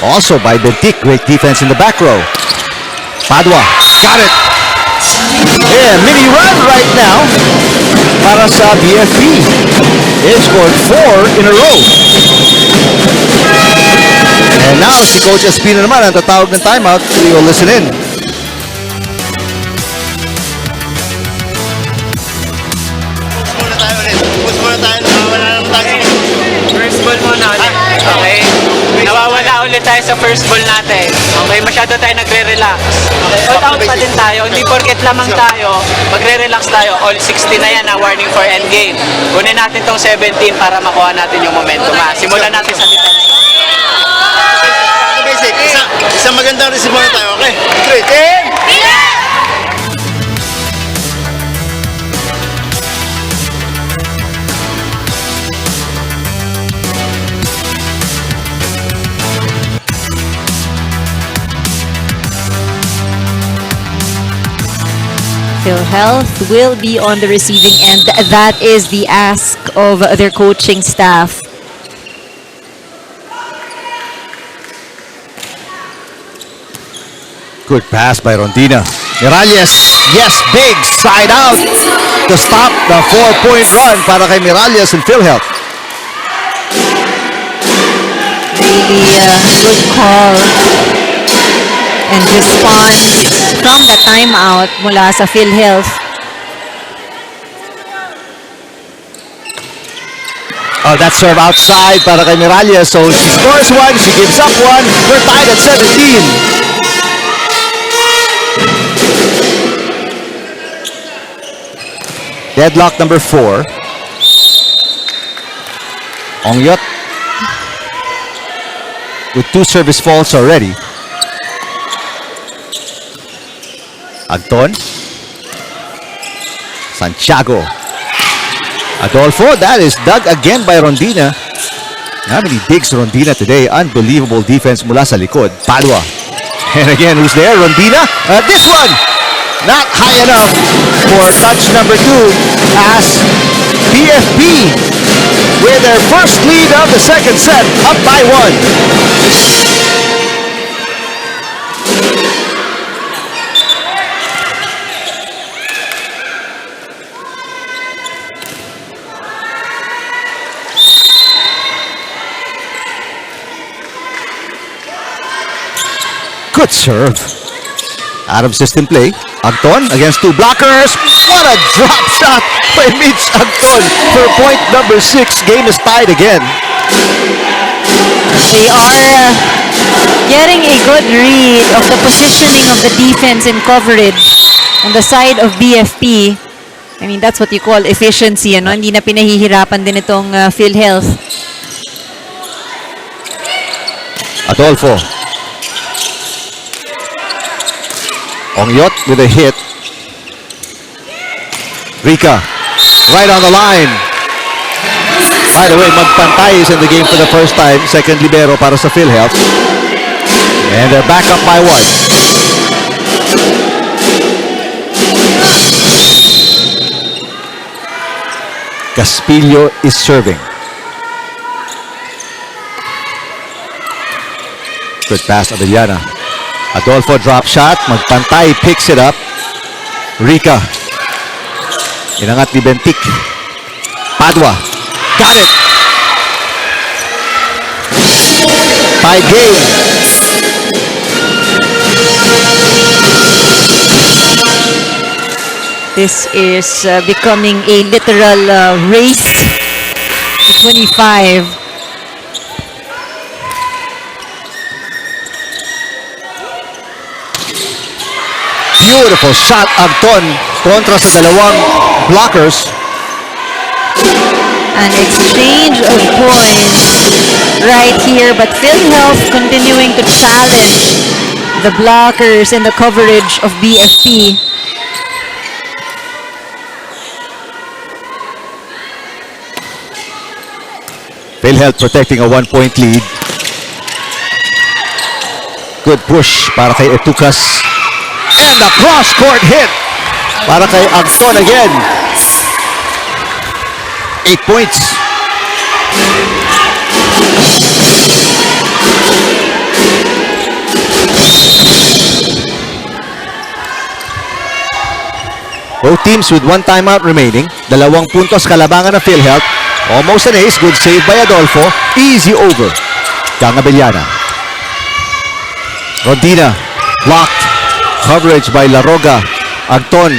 Also by Bentic, great defense in the back row. Padua, got it. Yeah, mini run right now para sa BFP. It scored 4 in a row. And now si Coach Espino naman ang tatawag ng timeout. You'll listen in. First ball muna ulit. Okay? Nawawala ulit tayo sa first ball natin. Okay? Masyado tayo nagre-relax. Okay? All out pa din tayo. Hindi porket lamang tayo, magre-relax tayo. All 60 na yan na warning for end game. Kunin natin tong 17 para makuha natin yung momentum. Simulan natin sa defense. Basic, isang magandang receive muna tayo, okay? 3, 10! PhilHealth will be on the receiving end. That is the ask of their coaching staff. Good pass by Rondina. Miralles, yes, big side out to stop the 4-point run para kay Miralles and PhilHealth. Really good call and response from the timeout mula sa PhilHealth. Oh, that serve outside para kay Miralles. So she scores one, she gives up one. We're tied at 17. Deadlock number 4. Ongyot with 2 service faults already. Agton. Santiago. Adolfo, that is dug again by Rondina. How many digs Rondina today? Unbelievable defense mula sa likod. Padua. And again, who's there? Rondina. This one! Not high enough for touch number 2 as BFP with their first lead of the second set, up by 1. Good serve. Out of system play. Agton against 2 blockers. What a drop shot by Mitch Agton for point number 6. Game is tied again. They are getting a good read of the positioning of the defense and coverage on the side of BFP. I mean, that's what you call efficiency, ano? Hindi na pinahihirapan din itong PhilHealth. Adolfo. Ongyot with a hit. Rica, right on the line. By the way, magpantay is in the game for the first time. Second libero para sa PhilHealth. And they're back up by 1. Caspillo is serving. Good pass, Abellana. Adolfo drop shot. Magpantay, picks it up. Rica. Inangat ni Bentic. Padua. Got it. Tie game. This is becoming a literal race to 25. Beautiful shot, Anton. Kontra sa dalawang blockers. An exchange of points right here, but PhilHealth continuing to challenge the blockers and the coverage of BFP. PhilHealth protecting a 1-point lead. Good push para kay Etukas. And the cross-court hit para kay Anton again. 8 points. Both teams with 1 timeout remaining. 2 puntos kalabangan ng PhilHealth. Almost an ace. Good save by Adolfo. Easy over. Gang Abellana. Rondina. Blocked. Coverage by Laroga. Anton.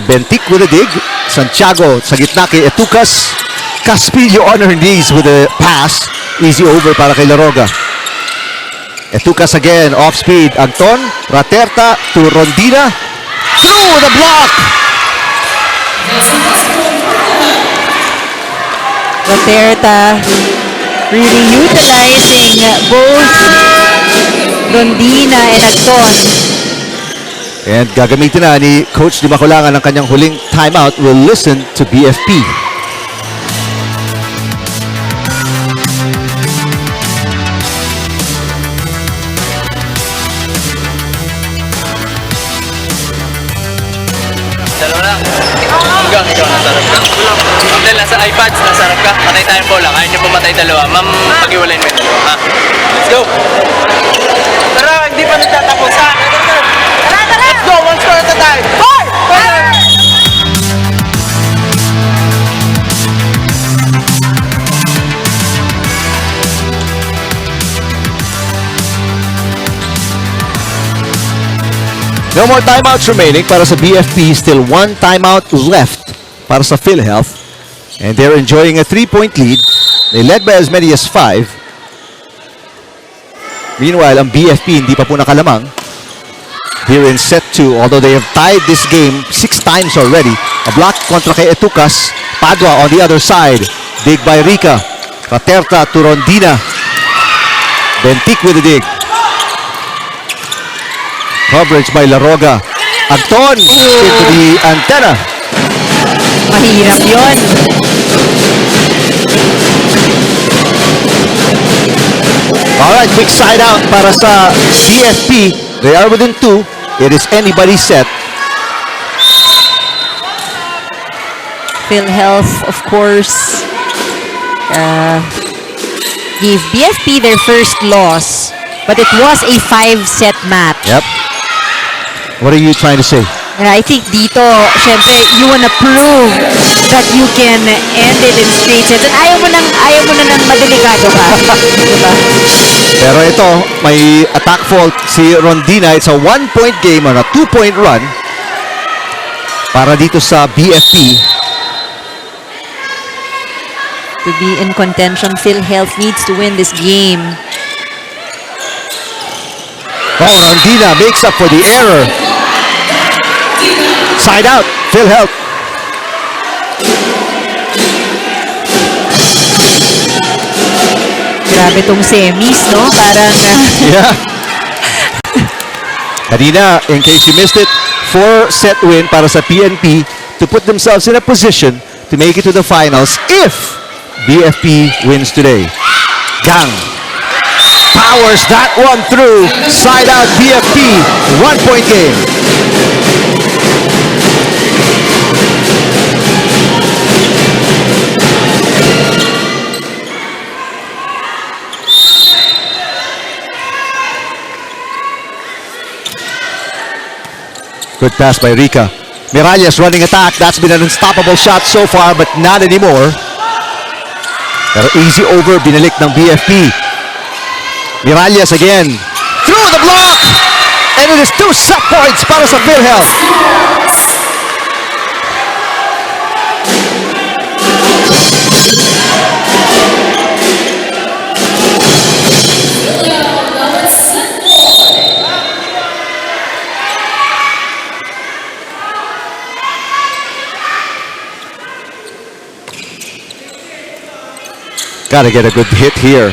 Bentic with a dig. Santiago sa gitna kay Etukas. Caspillo on her knees with a pass. Easy over para kay Laroga. Etukas again. Off speed. Anton. Raterta to Rondina. Through the block. Roberta really utilizing both Rondina and Anton. And gagamitin na ni Coach Di Maculangan ang kanyang huling timeout. We'll listen to BFP. Dalawa lang. Hanggang ikaw, nasarap ka. Ma'am Del, nasa iPads, nasarap ka. Patay tayong bola. Kaya niyo pumatay dalawa. Ma'am, pag-iwalayin mo yung dalawa, ha? Let's go! Tara, hindi pa nagtatapos, ha? Tara, tara! Let's go, one score at a time! Fire! Fire! No more timeouts remaining para sa BFP. Still 1 timeout left para sa PhilHealth. And they're enjoying a 3-point lead. They led by as many as 5. Meanwhile, ang BFP hindi pa po nakalamang. Here in set 2, although they have tied this game 6 times already. A block kontra kay Etukas. Padua on the other side. Dig by Rica. Raterta to Rondina. Bentic with a dig. Coverage by Laroga. Anton into the antenna. Mahirap yun. Alright, quick side out para sa BFP. They are within 2. It is anybody's set. PhilHealth, of course, gave BFP their first loss, but it was a 5-set match. Yep. What are you trying to say? And I think dito, syempre, you wanna prove that you can end it in straight sets. And ayaw mo na ng madelikado ka. Diba? Pero ito, may attack fault si Rondina. It's a 1-point game on a 2-point run para dito sa BFP. To be in contention, PhilHealth needs to win this game. Oh, Rondina makes up for the error. Side out, PhilHealth. Grabe tong semis, no? Parang... Yeah. Kanina, in case you missed it, 4-set win para sa PNP to put themselves in a position to make it to the finals if BFP wins today. Gang powers that one through. Side out BFP. 1-point game. Good pass by Rica. Miralles running attack. That's been an unstoppable shot so far, but not anymore. Pero easy over, binalik ng BFP. Miralles again. Through the block! And it is 2 set points para sa PhilHealth. Gotta get a good hit here.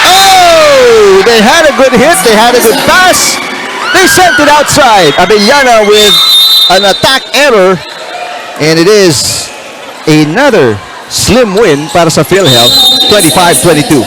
Oh! They had a good hit. They had a good pass. They sent it outside. Abellana with an attack error. And it is another slim win para sa PhilHealth. 25-22.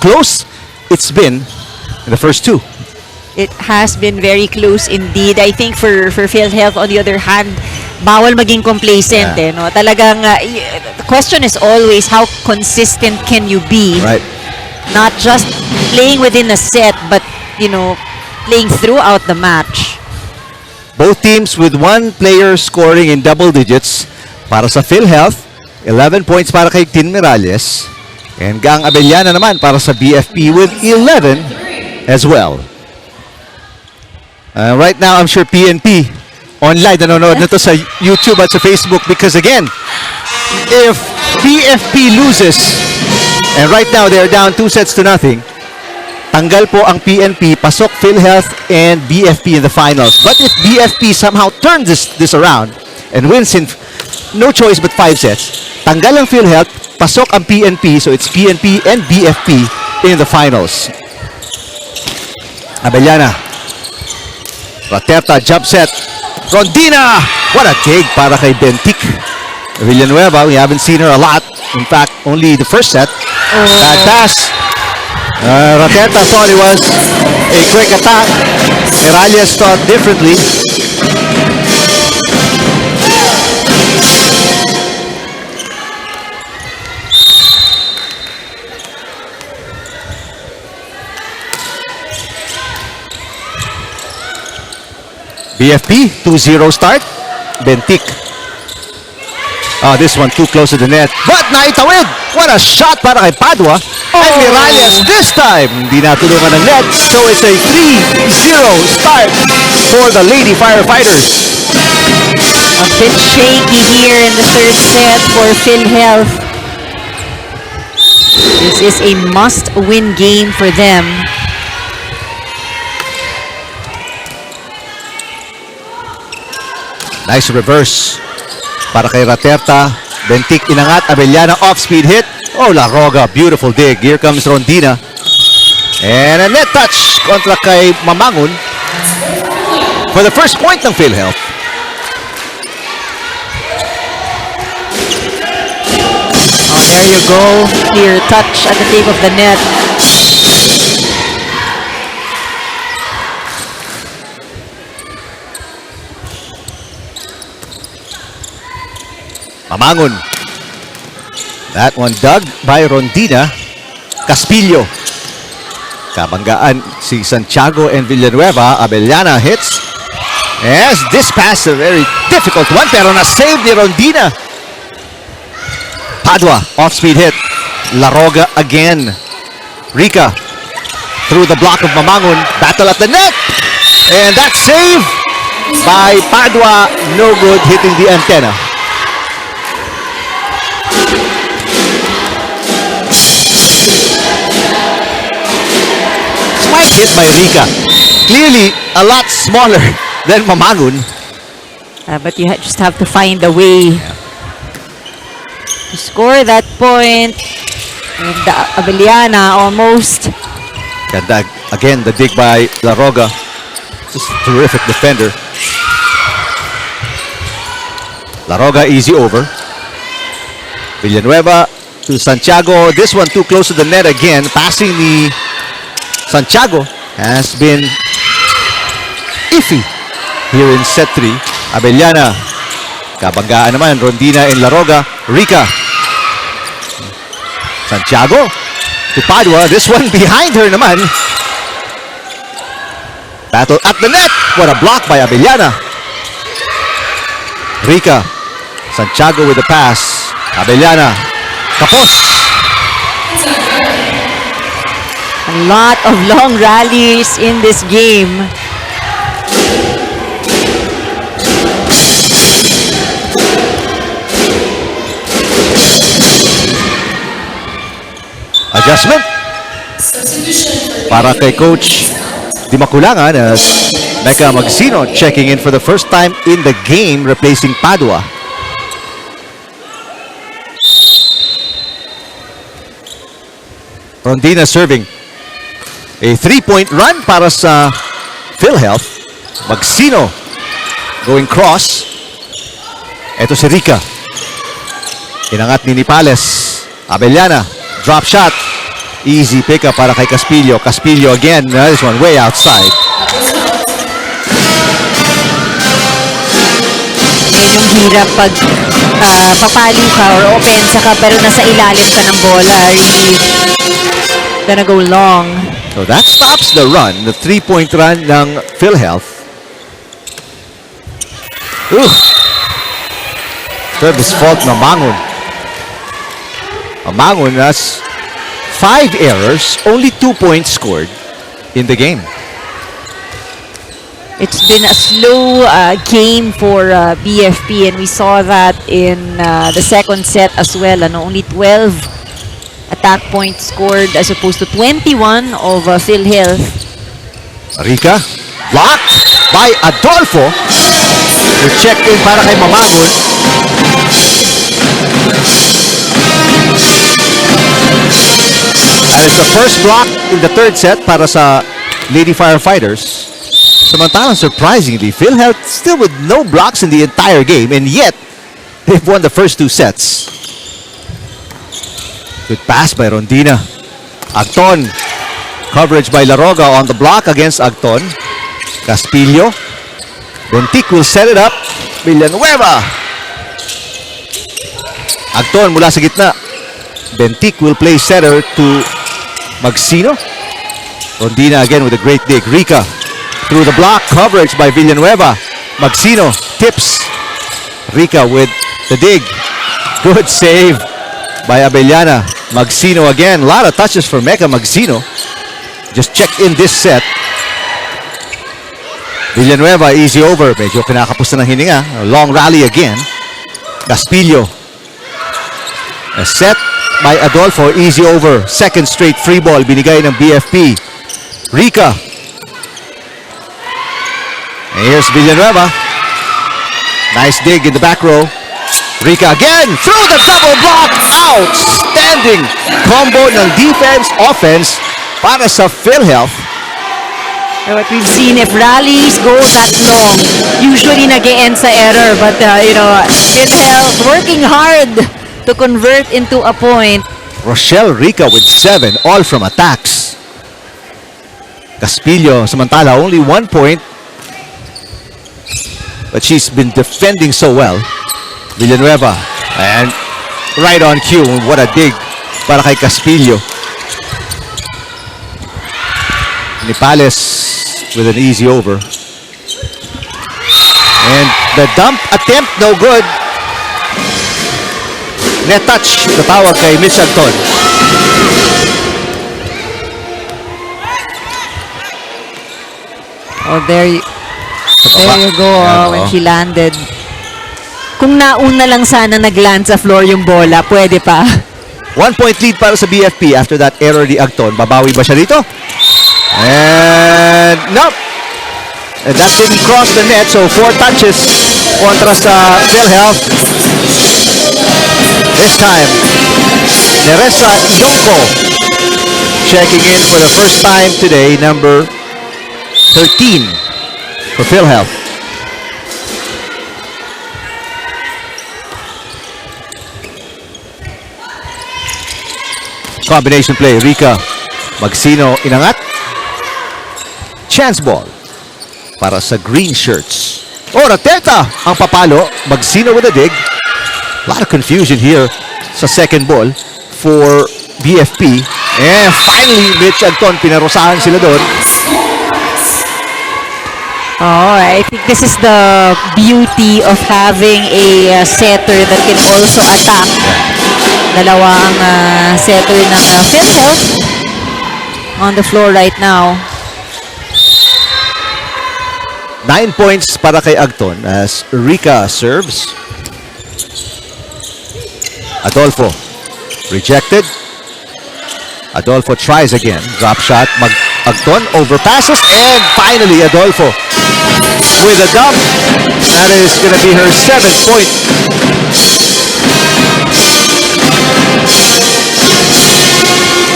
Close it's been in the first two. It has been very close indeed. I think for PhilHealth, on the other hand, bawal maging complacent. Yeah. No? Talagang, the question is always, how consistent can you be? Right. Not just playing within a set, but, playing throughout the match. Both teams with one player scoring in double digits. Para sa PhilHealth, 11 points para kay Tin Miralles. And Gang Abellana naman para sa BFP with 11 as well. Right now, I'm sure PNP online nanonood na to sa YouTube at sa Facebook because again, if BFP loses, and right now they're down 2-0, tanggal po ang PNP, pasok PhilHealth and BFP in the finals. But if BFP somehow turns this around and wins in no choice but 5 sets, tanggal ang PhilHealth, pasok ang PNP, so it's PNP and BFP in the finals. Abellana. Raterta, jump set. Rondina! What a dig para kay Bentic. Villanueva, we haven't seen her a lot. In fact, only the first set. Bad pass. Raterta thought it was a quick attack. Miralles thought differently. BFP, 2-0 start. Bentic. This one too close to the net. But naitawid! What a shot para kay Padua. And Miralles this time. Hindi natulungan ng net. So it's a 3-0 start for the Lady Firefighters. A bit shaky here in the third set for PhilHealth. This is a must-win game for them. Nice reverse para kay Raterta. Bentic inangat. Abellana off-speed hit. Oh, La Roga. Beautiful dig. Here comes Rondina. And a net touch kontra kay Mamangon for the first point ng PhilHealth. Oh, there you go. Clear touch at the tip of the net. Mamangon. That one dug by Rondina. Caspillo. Kabanggaan si Santiago and Villanueva. Abellana hits. Yes, this pass a very difficult one pero na-save ni Rondina. Padua, off-speed hit. Laroga again. Rica through the block of Mamangon. Battle at the net. And that save by Padua. No good, hitting the antenna. Smart hit by Rica. Clearly a lot smaller than Mamangon. But you just have to find a way to score that point. And Abellana almost. Ganda. Again, the dig by Laroga. Just a terrific defender. Laroga easy over. Villanueva to Santiago. This one too close to the net again. Passing the Santiago has been iffy here in set 3. Abellana. Kabanggaan naman. Rondina and Laroga. Rica. Santiago to Padua. This one behind her naman. Battle at the net. What a block by Abellana. Rica. Santiago with the pass. Abellana. Kapos. A lot of long rallies in this game. Adjustment para kay Coach Di Makulangan as Mecca Magsino checking in for the first time in the game, replacing Padua. Rondina serving. A 3-point run para sa PhilHealth. Magsino going cross. Ito si Rica. Inangat ni Nipales. Abellana. Drop shot. Easy pickup para kay Caspillo. Caspillo again. This one way outside. Yung hirap pag papalo ka or opensa ka pero nasa ilalim ka ng bola. Really gonna go long. So that stops the run. The 3-point run ng PhilHealth. Service fault na Mamangon. Mamangon has 5 errors, only 2 points scored in the game. It's been a slow game for BFP and we saw that in the second set as well. Only 12 attack points scored as opposed to 21 of PhilHealth. Rica, blocked by Adolfo. We checked in para kay Mamangon. And it's the first block in the third set para sa Lady Firefighters. Samantalang surprisingly, PhilHealth still with no blocks in the entire game, and yet they've won the first 2 sets. Good pass by Rondina. Agton. Coverage by Laroga on the block against Agton. Caspillo. Bentic will set it up. Villanueva. Agton mula sa gitna. Bentic will play setter to Magsino. Rondina again with a great dig. Rica through the block. Coverage by Villanueva. Magsino tips. Rica with the dig. Good save by Abellana. Magsino again. A lot of touches for Mecca Magsino. Just checked in this set. Villanueva easy over. Medyo kinakapos na ng hininga. A long rally again. Caspillo. A set by Adolfo. Easy over. Second straight free ball binigay ng BFP. Rica. And here's Villanueva. Nice dig in the back row. Rica again through the double block. Outstanding combo ng defense, offense para sa PhilHealth. What we've seen, if rallies go that long, usually nag-e-end sa error. But, PhilHealth working hard to convert into a point. Rochelle Rica with 7, all from attacks. Caspillo, samantala, only 1 point. But she's been defending so well. Villanueva And right on cue. What a dig para kay Caspillo. Nipales with an easy over. And the dump attempt, no good. Net touch, natawag kay Mitch Anton. Oh, there you go. Ayan, When she landed. Kung nauna lang sana nag-land sa floor yung bola, pwede pa. 1 point lead para sa BFP after that error ni Agton. Babawi ba siya dito? And nope. And that didn't cross the net, so 4 touches kontra sa PhilHealth. This time, Neresa Yonko checking in for the first time today, number 13 for PhilHealth. Combination play, Rica Magsino inangat. Chance ball para sa green shirts. Oh, Rateta ang papalo. Magsino with a dig. A lot of confusion here sa second ball for BFP. And finally, Mitch Anton, pinarusahan sila doon. Oh, I think this is the beauty of having a setter that can also attack. Dalawang setter ng PhilHealth on the floor right now. 9 points para kay Agton as Rica serves. Adolfo rejected. Adolfo tries again. Drop shot. Agton overpasses. And finally, Adolfo with a dump. That is going to be her 7th point.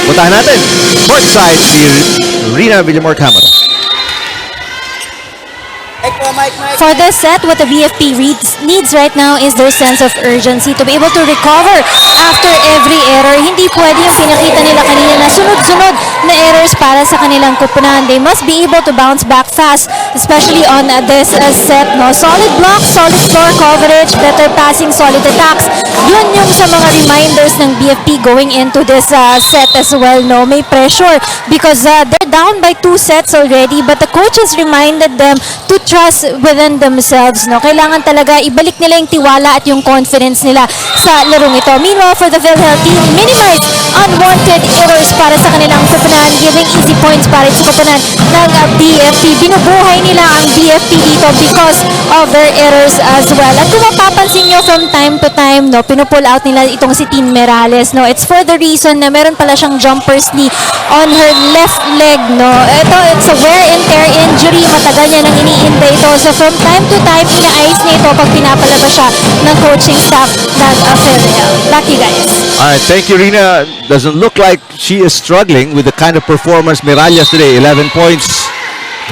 Puntahan natin. Court side si Rina Villamor Camara. For this set, what the BFP needs right now is their sense of urgency to be able to recover after every error. Hindi pwede yung pinakita nila kanina na sunod-sunod na errors para sa kanilang kupunan. They must be able to bounce back fast, especially on this set. No? Solid block, solid floor coverage, better passing, solid attacks. Yun yung sa mga reminders ng BFP going into this set as well. No? May pressure because they're down by 2 sets already, but the coaches reminded them to trust within themselves. No? Kailangan talaga ibalik nila yung tiwala at yung confidence nila sa larong ito. Meanwhile, for the PhilHealth team, minimize unwanted errors para sa kanilang kupunan, giving easy points para sa kupunan ng BFP. Binubuhay nila ang BFP dito because of their errors as well. At kung mapapansin nyo from time to time, no, pinupull out nila itong si Tin Merales. No? It's for the reason na meron pala siyang jumper's knee on her left leg. No? Ito, it's a wear and tear injury. Matagal niya nang iniintay ito. So from time to time, ina-ice niya ito pag pinapalabas siya ng coaching staff ng PhilHealth. Back to you guys. Alright, thank you, Rina. Doesn't look like she is struggling with the kind of performance Miralles today. 11 points.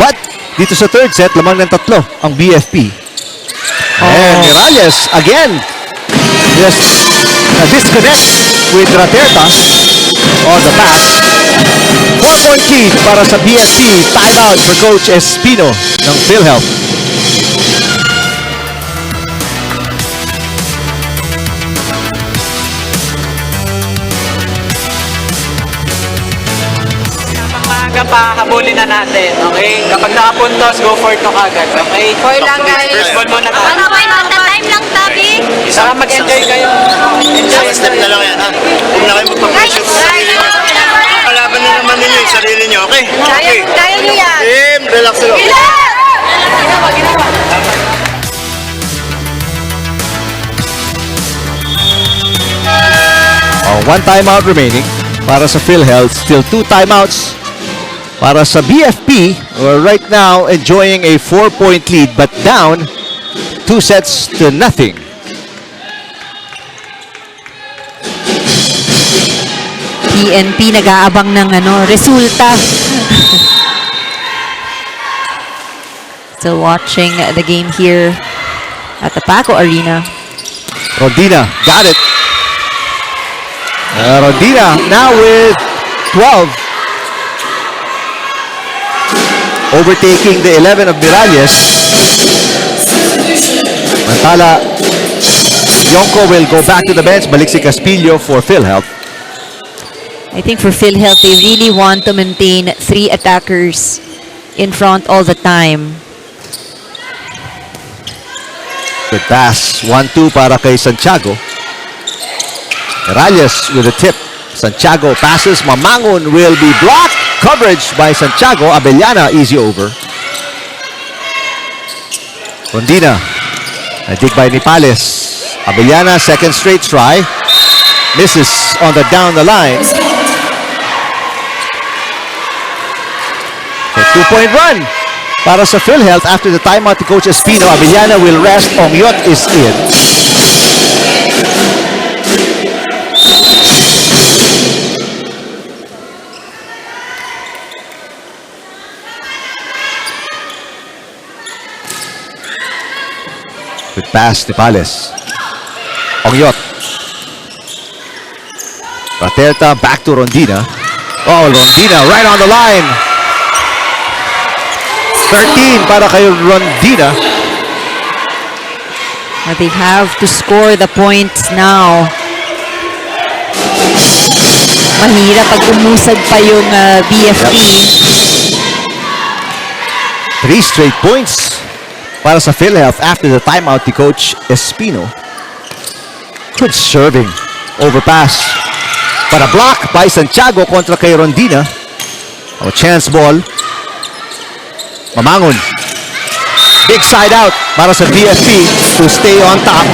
But, dito sa third set, lamang ng 3 ang BFP. And Miralles, again, just disconnect with Rateta on the pass. 4-point lead para sa BFP. Timeout for Coach Espino ng PhilHealth. Maaga pa, habulin na natin, okay? Kapag nakapuntos, go for it to kagad, okay? Hoy lang guys. First ball muna tayo. Ano ba yung time lang, Tabi? Saka mag-enjoy kayo. Enjoy. Step na lang yan, ha? Huwag na kayo magpa-pressure sa sarili nyo. Kalaban na naman ninyo yung sarili nyo, okay? Okay. Kaya nyo yan. Team, relax lang. One timeout remaining para sa PhilHealth. Still 2 timeouts para sa BFP. We're right now enjoying a 4-point lead but down 2 sets to nothing. PNP nag-aabang ng resulta. Still watching the game here at the Paco Arena. Rondina got it. Rondina now with 12. Overtaking the 11 of Miralles. Mantala, Yonko will go back to the bench. Balik si Caspillo for PhilHealth. I think for PhilHealth, they really want to maintain 3 attackers in front all the time. Good pass. 1-2 para kay Santiago. Reyes with a tip. Santiago passes. Mamangon will be blocked. Coverage by Santiago. Abellana, easy over. Rondina. A dig by Nipales. Abellana, second straight try. Misses on the down the line. A 2-point run para sa PhilHealth after the timeout to Coach Espino. Abellana will rest. Ongyot is in. Good pass, Nipales. Ongyot. Raterta back to Rondina. Oh, Rondina right on the line. 13 para kay Rondina. But they have to score the points now. Mahirap pag umusad pa yung BFP. 3 straight points para sa PhilHealth after the timeout ni Coach Espino. Good serving. Overpass. Para block by Santiago kontra kay Rondina. A chance ball. Mamangon. Big side out para sa BFP to stay on top.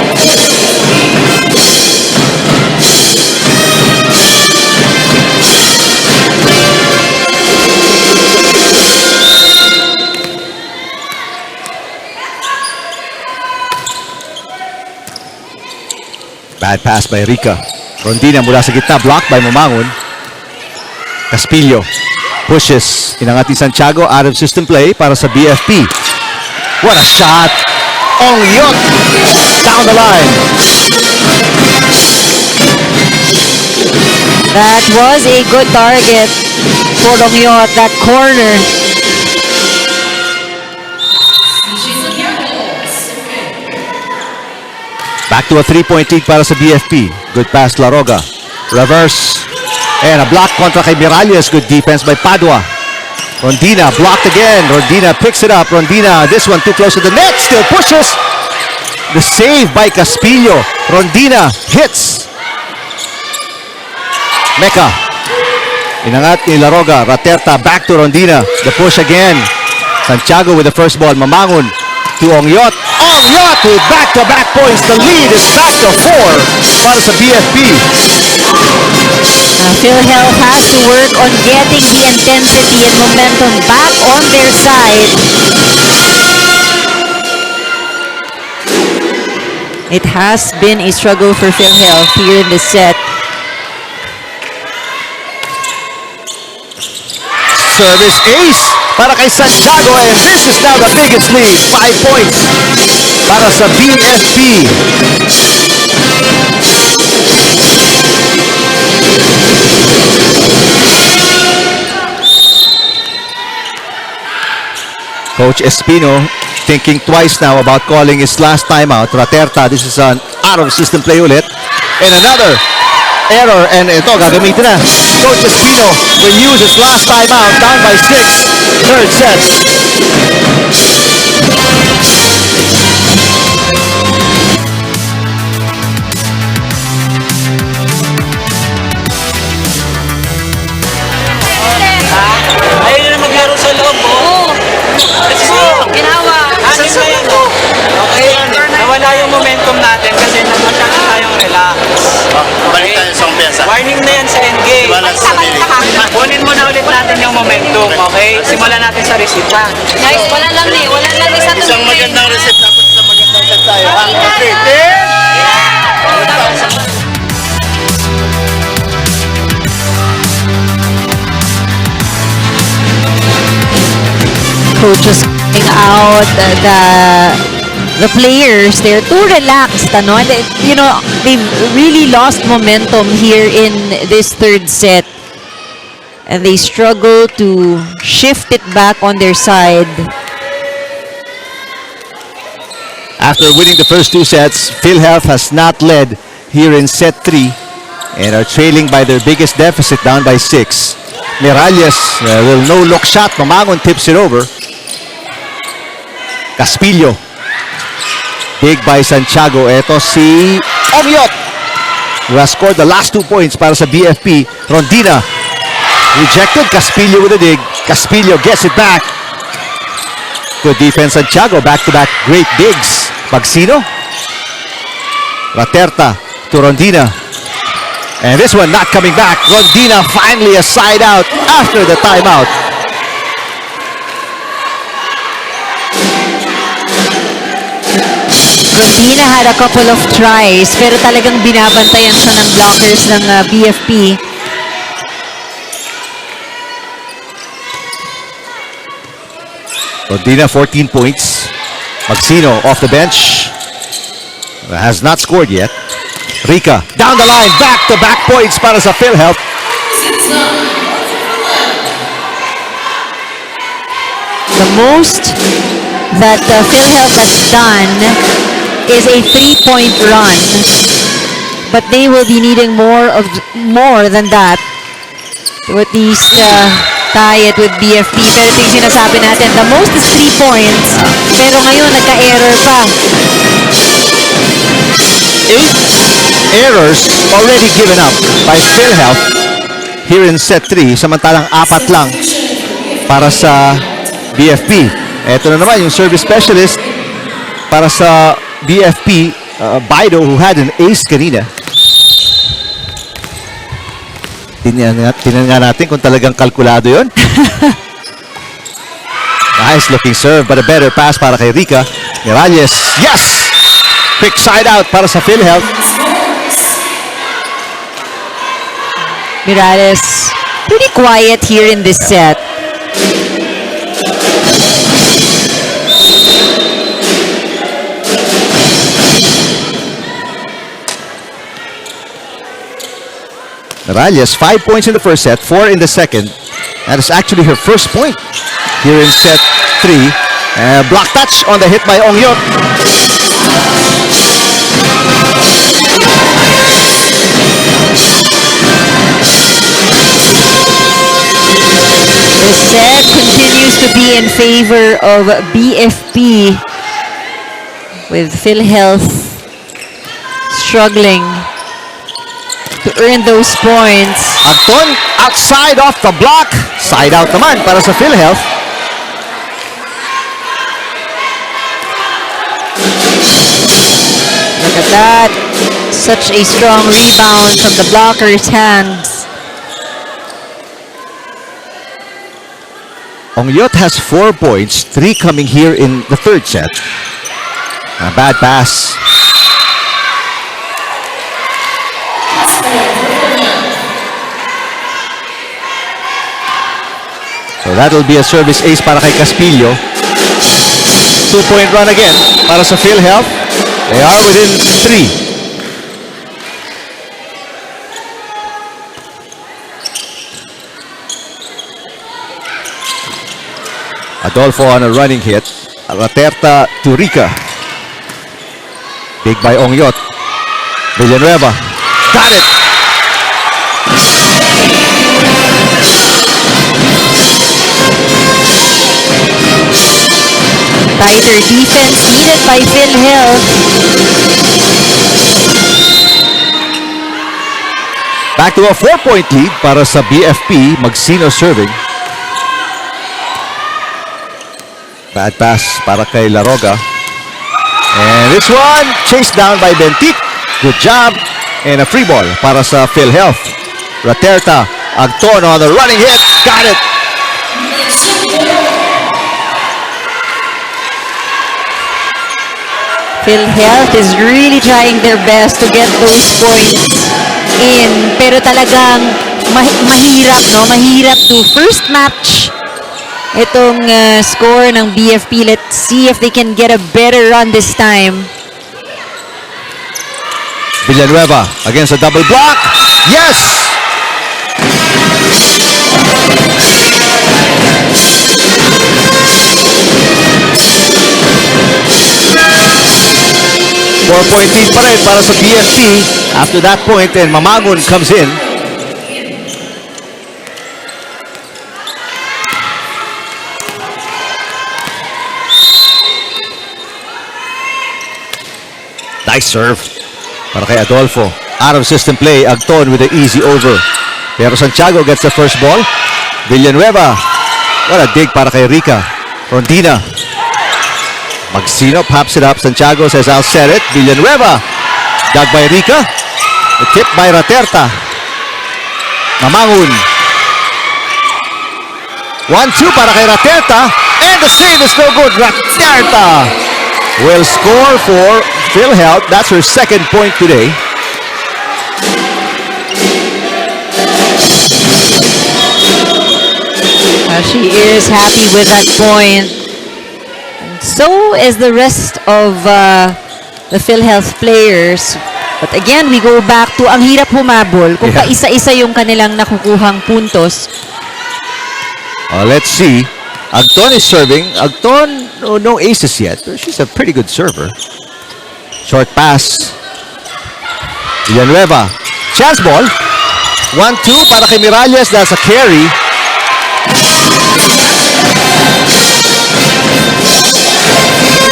Bad pass by Rica. Rondina mula sa gitna, blocked by Mamangon. Caspillo pushes. Inangat ni Santiago, out of system play para sa BFP. What a shot! Ongyot down the line. That was a good target for Ongyot, that corner. Back to a 3-point lead para sa BFP. Good pass, Laroga. Reverse. And a block kontra kay Miralles. Good defense by Padua. Rondina blocked again. Rondina picks it up. Rondina, this one too close to the net. Still pushes. The save by Caspillo. Rondina hits. Mecca. Inangat ni Laroga. Raterta back to Rondina. The push again. Santiago with the first ball. Mamangon to Ongyot. Ongyot with back-to-back points. The lead is back to 4 para sa BFP. PhilHealth has to work on getting the intensity and momentum back on their side. It has been a struggle for PhilHealth here in this set. Service ace para kay Santiago, and this is now the biggest lead. 5 points para sa BFP. Coach Espino thinking twice now about calling his last timeout. Raterta, this is an out-of-system play ulit. And another error, and ito, gagamitin na. Coach Espino will use his last timeout, down by 6. Third set. Ayun na maglaro sa loob mo. Let's go. Ginawa. Anin na yan. Okay, nawala yung momentum natin kasi masyado tayong relax. Balik tayo sa kumpiyansa. Warning na yan sa endgame. Wala sa sarili. Kunin mo na ulit natin yung momentum, okay? Simulan natin sa resita. Guys, wala lang eh. Wala lang isa to. Isang magandang receipt tapos isang magandang set tayo. Coaches coming out the players, they're too relaxed, ano? And you know, they've really lost momentum here in this third set. And they struggle to shift it back on their side. After winning the first 2 sets, PhilHealth has not led here in set 3 and are trailing by their biggest deficit, down by 6. Miralles will no-look shot. Mamangon tips it over. Caspillo. Big by Santiago. Eto si Omyot, who has scored the last 2 points para sa BFP. Rondina. Rejected. Caspillo with a dig. Caspillo gets it back. Good defense, Santiago. Back-to-back great digs. Magsino. Raterta to Rondina. And this one not coming back. Rondina finally a side out after the timeout. Rondina had a couple of tries, pero talagang binabantayan siya ng blockers ng BFP. Rondina 14 points. Magsino off the bench. Has not scored yet. Rica down the line. Back-to-back points para sa PhilHealth. The most that PhilHealth has done is a 3-point run, but they will be needing more than that to at least tie it with BFP. Pero ito yung sinasabi natin, the most is 3 points, pero ngayon nagka-error pa. 8 errors already given up by PhilHealth here in set 3, samantalang 4 lang para sa BFP. Ito na naman yung service specialist para sa BFP, Baido, who had an ace kanina. Tingnan nga natin kung talagang kalkulado yun. Nice looking serve, but a better pass para kay Rica. Miralles, yes! Quick side out para sa PhilHealth. Miralles, pretty quiet here in this set. Miralles, 5 points in the first set, 4 in the second. That is actually her first point here in set 3. Block touch on the hit by Ongyot. The set continues to be in favor of BFP, with PhilHealth struggling to earn those points. Agton, outside off the block. Side out naman para sa PhilHealth. Look at that. Such a strong rebound from the blocker's hands. Ongyot has 4 points, 3 coming here in the third set. A bad pass. So that'll be a service ace para kay Caspillo. 2-point run again para sa PhilHealth. They are within 3. Adolfo on a running hit. Raterta to Rica. Big by Ongyot. Villanueva. Got it! Tighter defense needed by PhilHealth. Back to a 4-point lead para sa BFP. Magsino serving. Bad pass para kay Laroga. And this one chased down by Bentit. Good job. And a free ball para sa PhilHealth. Raterta. Agton on the running hit. Got it. PhilHealth is really trying their best to get those points in. Pero talagang mahirap, no? Mahirap to first match itong score ng BFP. Let's see if they can get a better run this time. Villanueva against a double block. Yes! 4-point lead pa rin para sa BFP. After that point, and Mamangon comes in. Nice serve para kay Adolfo. Out of system play, Agton with the easy over. Pero Santiago gets the first ball. Villanueva. What a dig para kay Rica. Rondina. Magsino pops it up. Santiago says, I'll set it. Villanueva. Dug by Rica. The tip by Raterta. Mamangun. 1-2 para kay Raterta. And the save is no good. Raterta will score for PhilHealth. That's her second point today. She is happy with that point. And so is the rest of the PhilHealth players. But again, we go back to ang hirap humabol kung Yeah. paisa-isa yung kanilang nakukuhang puntos. Let's see. Agton is serving. Agton, no aces yet. But she's a pretty good server. Short pass. Villanueva. Chance ball. 1-2 para kay Miralles. That's a carry.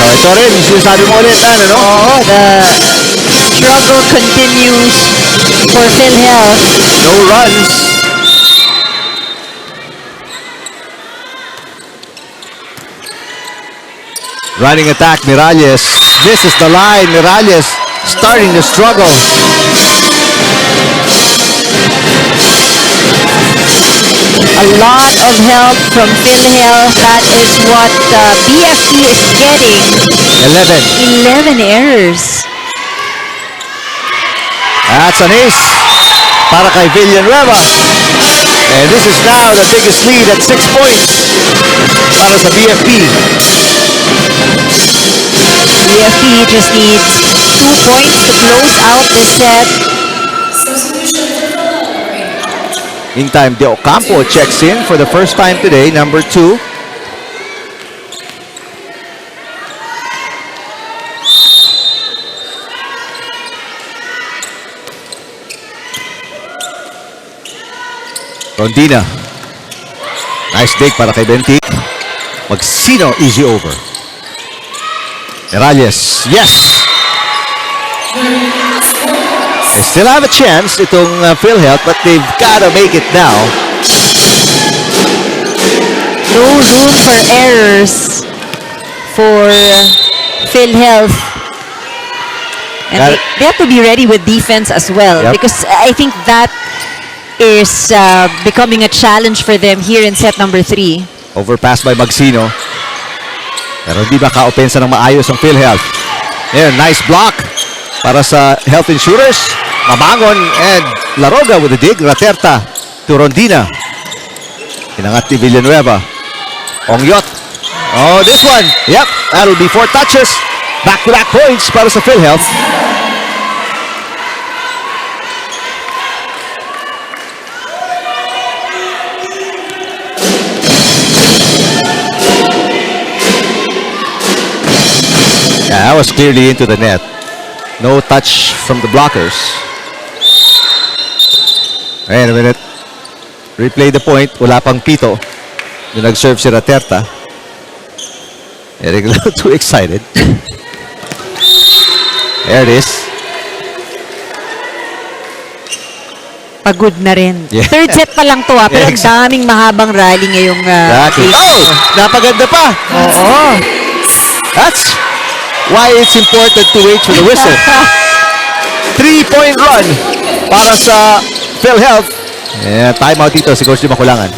Ito rin, sinasabi mo ulit, ano? Oo, the struggle continues for PhilHealth. No runs. Running attack, Miralles. Misses the line. Miralles starting to struggle. A lot of help from PhilHealth. That is what BFP is getting. 11 errors. That's an ace para kay Villanueva. And this is now the biggest lead at 6 points para sa BFP. BFP just needs 2 points to close out this set. Meantime, De Ocampo checks in for the first time today, number 2. Rondina. Nice dig para kay Bentic. Magsino, easy over. Miralles, yes! They still have a chance, itong PhilHealth, but they've got to make it now. No room for errors for PhilHealth. And Got it. they have to be ready with defense as well. Yep. Because I think that is becoming a challenge for them here in set number 3. Overpass by Magsino. Pero hindi maka-opensa ng maayos ang PhilHealth. Ayan, nice block para sa Health Insurers. Mamangon and Laroga with a dig. Raterta to Rondina. Inangat ni Villanueva. Ongyot. Oh, this one. Yep, that'll be 4 touches. Back-to-back points para sa PhilHealth. Yeah, that was clearly into the net. No touch from the blockers. Wait a minute. Replay the point. Wala pang pito. Yung nag-serve si Raterta. Getting a little too excited. There it is. Pagod na rin. Yeah. Third set pa lang to pero ang daming mahabang rally ngayong Exactly. Oh! Napaganda pa! Oo. That's why it's important to wait for the whistle. 3-point run para sa PhilHealth. Yeah, timeout dito si Coach Di Makulangan.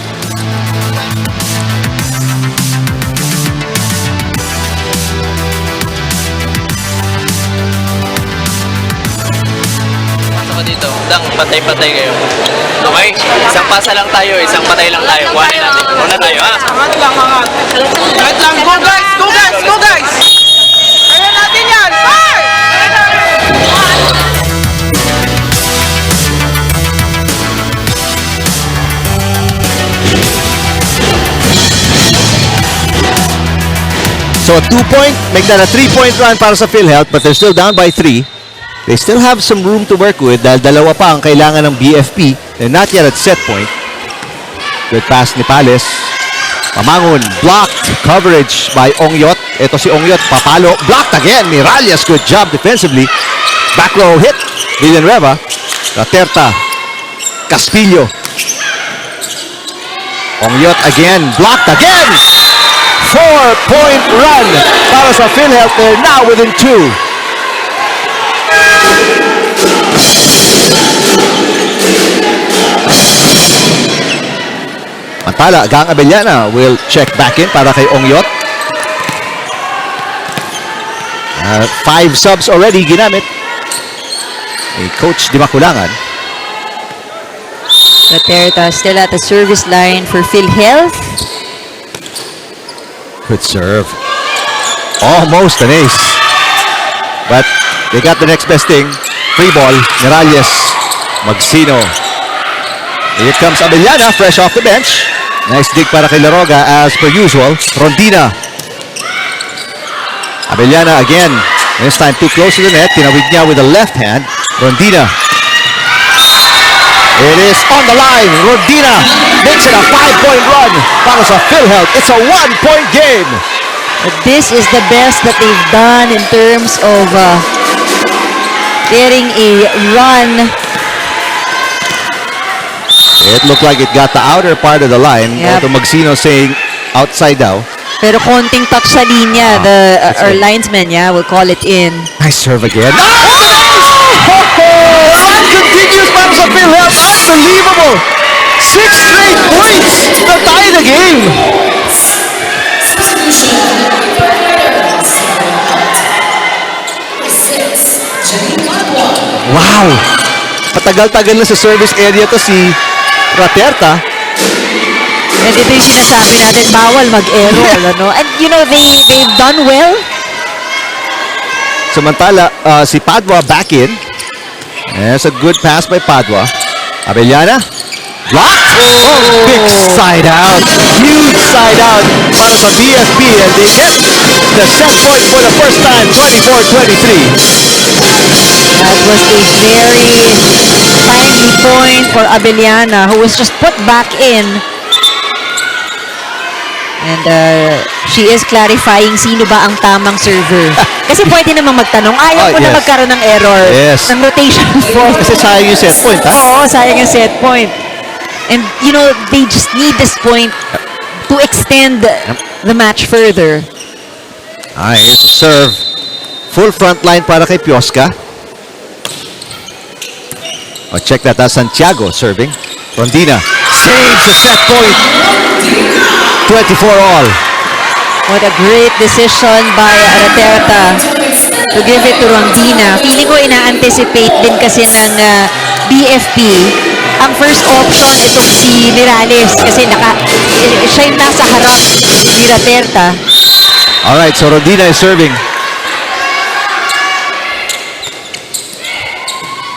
Pasok ko dito. Dang, patay-patay kayo. Okay? Isang pasa lang tayo, isang patay lang tayo. Kuhanin natin. Una tayo, ha? Angat lang, angat. Angat lang. Go guys! Go guys! Go guys! Kaya natin yan! Fire! So a 2-point, make that a 3-point run para sa PhilHealth, but they're still down by 3. They still have some room to work with dahil dalawa pa ang kailangan ng BFP. They're not yet at set point. Good pass ni Pales. Pamangon, blocked. Coverage by Ongyot. Ito si Ongyot, papalo. Blocked again. Miralles, good job defensively. Back row hit. Villanueva. Laterta. Caspillo. Ongyot again. Blocked again. 4-point run para sa PhilHealth. They're now within 2. Mantala, Gang Abellana will check back in para kay Ongyot. 5 subs already ginamit. Coach Di Makulangan. Laterta still at the service line for PhilHealth. Good serve. Almost an ace. But they got the next best thing. Free ball. Miralles. Magsino. Here comes Abellana, fresh off the bench. Nice dig para kay Laroga as per usual. Rondina. Abellana again. This time too close to the net. Tinawid niya with the left hand. Rondina. It is on the line. Rondina makes it a 5-point run para sa PhilHealth. It's a 1-point game. But this is the best that they've done in terms of getting a run. It looked like it got the outer part of the line. Yep. Ito Magsino saying outside daw. Pero konting touch sa linya, our linesman, will call it in. Nice serve again. Run continues para sa PhilHealth. Unbelievable. 6 straight points to tie the game. Wow. Patagal-tagal na sa service area to si Laterta. And ito yung sinasabi natin, bawal mag-error, ano? And you know, they've done well. Samantala, si Padua back in. There's a good pass by Padua. Abellana. Blocked. Oh, big side out. Huge side out para sa BFP. And they get the set point for the first time, 24-23. That was a very timely point for Abellana, who was just put back in. And she is clarifying sino ba ang tamang server. Kasi pwede namang magtanong, ayaw ko na magkaroon ng error. Yes. Ng rotation fault. Kasi sayang yung set point, ha? Oo, sayang yung set point. And, you know, they just need this point to extend the match further. Here's a serve. Full front line para kay Piosca. Check that as Santiago serving. Rondina saves the set point. 24 all. What a great decision by Laterta to give it to Rondina. Feeling ko ina-anticipate din kasi ng BFP. Ang first option itong si Miralles kasi siya yung nasa harap ni Laterta. Alright, so Rondina is serving.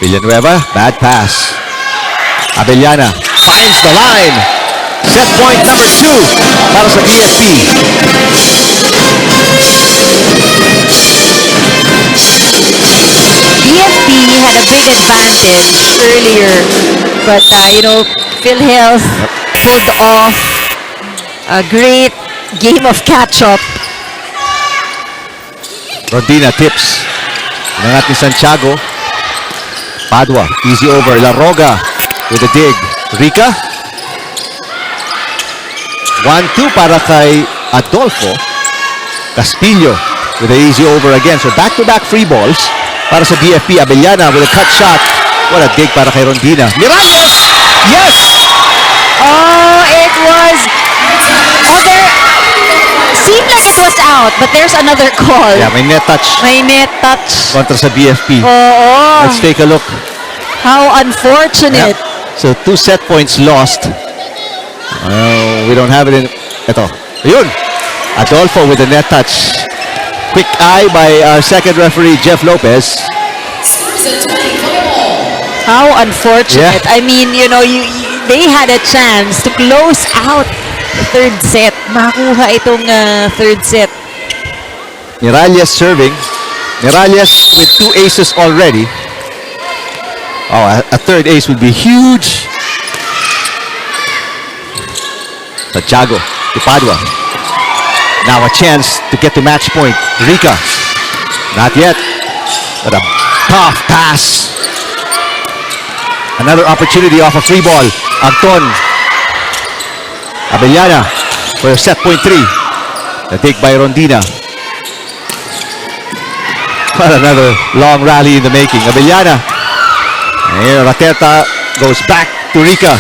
Villanueva, bad pass. Abellana finds the line. Set point number 2 para sa BFP. BFP had a big advantage earlier, but you know, PhilHealth pulled off a great game of catch-up. Rondina tips. Nangat ni Santiago. Padua, easy over. Laroga with a dig. Rica. 1-2 para kay Adolfo. Caspillo with an easy over again. So back-to-back free balls para sa BFP. Abellana with a cut shot. What a dig para kay Rondina. Miralles! Yes! Oh, it was... Oh, there... Seemed like it was out, but there's another call. Yeah, may net touch May net touch. kontra sa BFP. Oo. Let's take a look. How unfortunate. Yeah. So 2 set points lost. We don't have it in... Ito. Ayun. Adolfo with a net touch. Quick eye by our second referee, Jeff Lopez. How unfortunate. Yeah. I mean, you know, they had a chance to close out the third set. Makuha itong third set. Miralles serving. Miralles with 2 aces already. Oh, a third ace would be huge. Santiago to Padua. Now a chance to get to match point. Rica. Not yet. But a tough pass. Another opportunity off a free ball. Anton. Abellana for set point 3. The take by Rondina. What another long rally in the making. Abellana. And here Rateta goes back to Rica.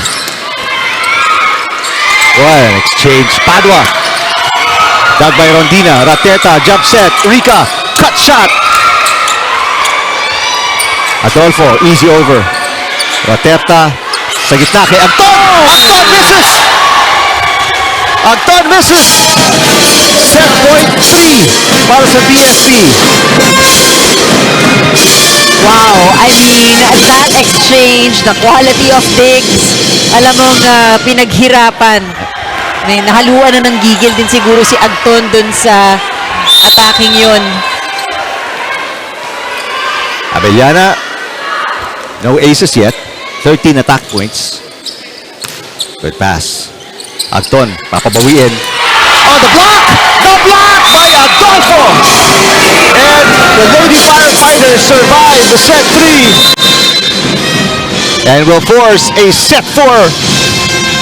What an exchange. Padua. Dug by Rondina. Rateta, jump set. Rica, cut shot. Adolfo, easy over. Rateta, sa gitna kay Anton. Anton misses! Anton misses! Set point 3 para sa BFP. Wow, I mean, that exchange, the quality of digs, alam mong pinaghirapan. May nahaluan na ng gigil din siguro si Anton dun sa attacking yun. Abellana, no aces yet. 13 attack points. Good pass. Anton, papabawiin. Oh, the block! The block by Adolfo! And the Lady Firefighters survive the set 3. And will force a set 4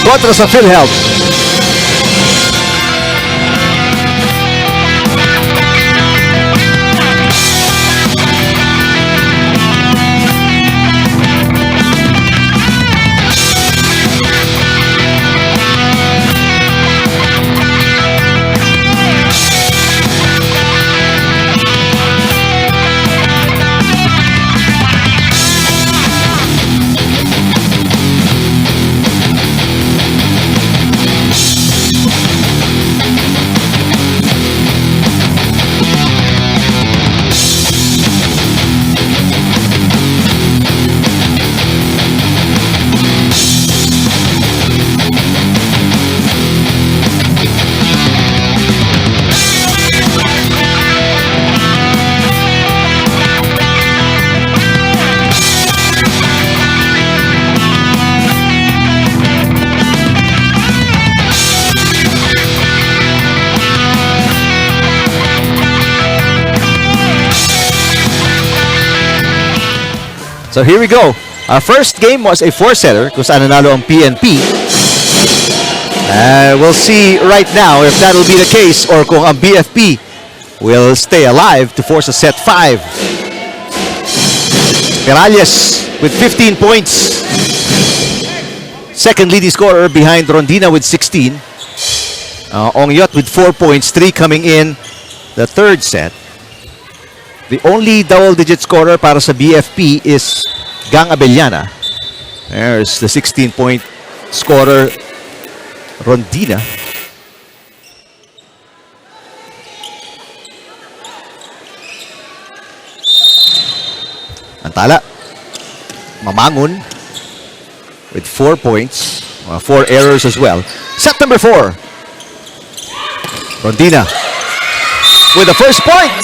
kontra sa PhilHealth. So here we go. Our first game was a 4-setter kung saan nanalo ang PNP. We'll see right now if that'll be the case or kung ang BFP will stay alive to force a set 5. Miralles with 15 points. Second leading scorer behind Rondina with 16. Ongyot with 4 points, 3 coming in the third set. The only double-digit scorer para sa BFP is Gang Abellana. There's the 16-point scorer, Rondina. Antala. Mamangon with 4 points. 4 errors as well. Set number 4. Rondina with the first point.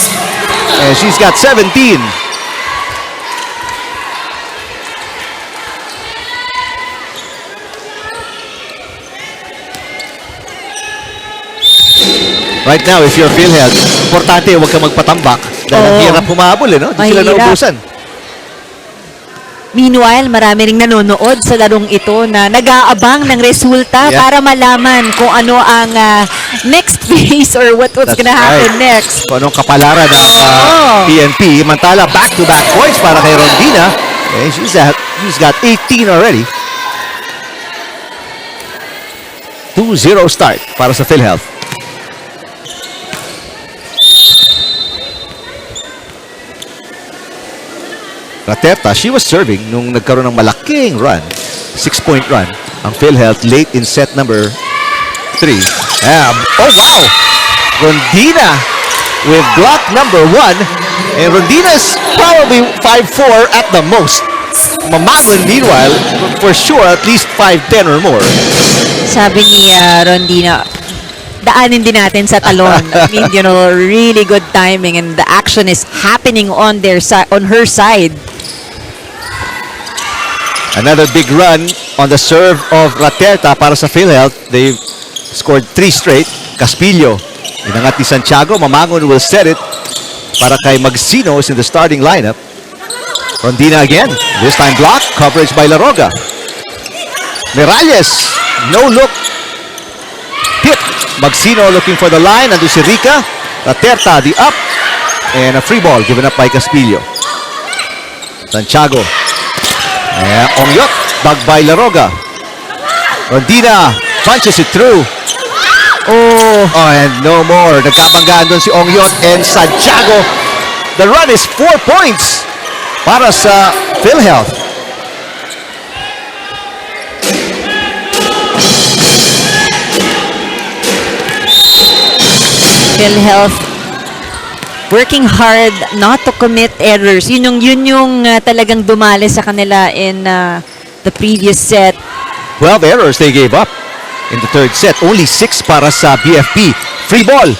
And she's got 17. Right now, if you're PhilHealth, importante huwag ka magpatambak. Dahil ang hirap humabol, no? Di sila naubusan. Meanwhile, marami ring nanonood sa larong ito na nag-aabang ng resulta para malaman kung ano ang next phase or what's gonna happen next. Kung anong kapalaran ng PNP. Mantala, back-to-back points para kay Rondina. And she's got 18 already. 2-0 start para sa PhilHealth. Rateta, she was serving nung nagkaroon ng malaking run. 6-point run. Ang PhilHealth late in set number 3. Oh, wow! Rondina with block number 1. And Rondina's probably 5'4" at the most. Mamangon, meanwhile, for sure, at least 5'10" or more. Sabi ni Rondina, daanin din natin sa talon. I mean, you know, really good timing and the action is happening on her side. Another big run on the serve of Raterta para sa PhilHealth. They've scored 3 straight. Caspillo, inangat ni Santiago. Mamangon will set it para kay Magsino is in the starting lineup. Rondina again. This time block. Coverage by Laroga. Miralles, no look. Hit. Magsino looking for the line. Ando si Rica. Raterta, the up. And a free ball given up by Caspillo. Santiago. Ongyot, bag by Laroga. Rondina punches it through. And no more. Nagkabanggaan doon si Ongyot and Santiago. The run is 4 points para sa PhilHealth. PhilHealth working hard not to commit errors. Yun yung talagang dumali sa kanila in the previous set. 12 errors they gave up in the third set. Only 6 para sa BFP. Free ball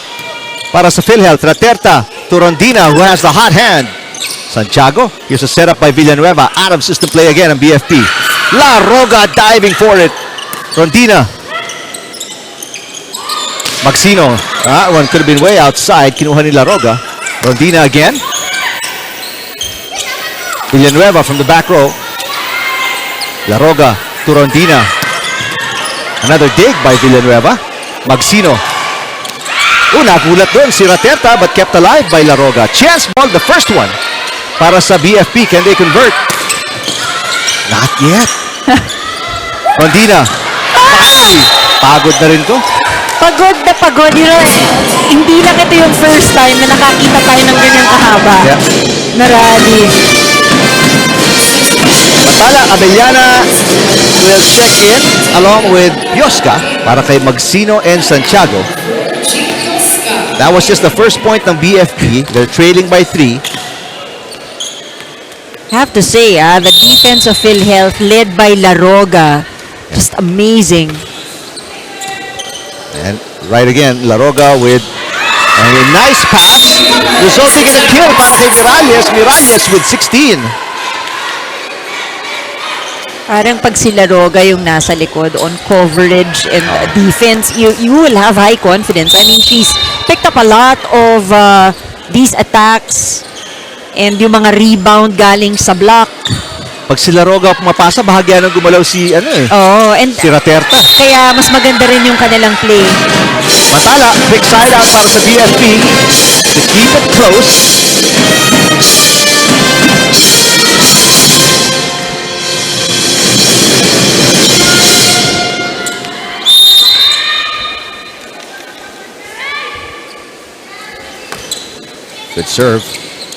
para sa PhilHealth. Raterta to Rondina who has the hot hand. Santiago. Here's a setup by Villanueva. Out of system play again on BFP. Laroga diving for it. Rondina. Magsino. That one could have been way outside. Kinuha ni Laroga. Rondina again. Villanueva from the back row. Laroga to Rondina. Another dig by Villanueva. Magsino. Nagulat doon si Raterta but kept alive by Laroga. Chance ball, the first one. Para sa BFP. Can they convert? Not yet. Rondina. Finally. Pagod na rin to. Pagod na pagod. You know, hindi lang ito yung first time na nakakita tayo ng ganyang kahaba na rally. Matala, Abellana will check in along with Piosca para kay Magsino and Santiago. That was just the first point ng BFP. They're trailing by 3. I have to say, the defense of PhilHealth led by Laroga. Just amazing. And right again, Laroga with a nice pass, resulting in a kill para kay Miralles. Miralles with 16. Parang pag si Laroga yung nasa likod on coverage and defense, you will have high confidence. I mean, she's picked up a lot of these attacks and yung mga rebound galing sa block. Pag si Laroga pumapasa, bahagya nang gumalaw si And si Raterta. kaya mas maganda rin yung kanilang play. Matala, big side out para sa BFP to keep it close. Good serve.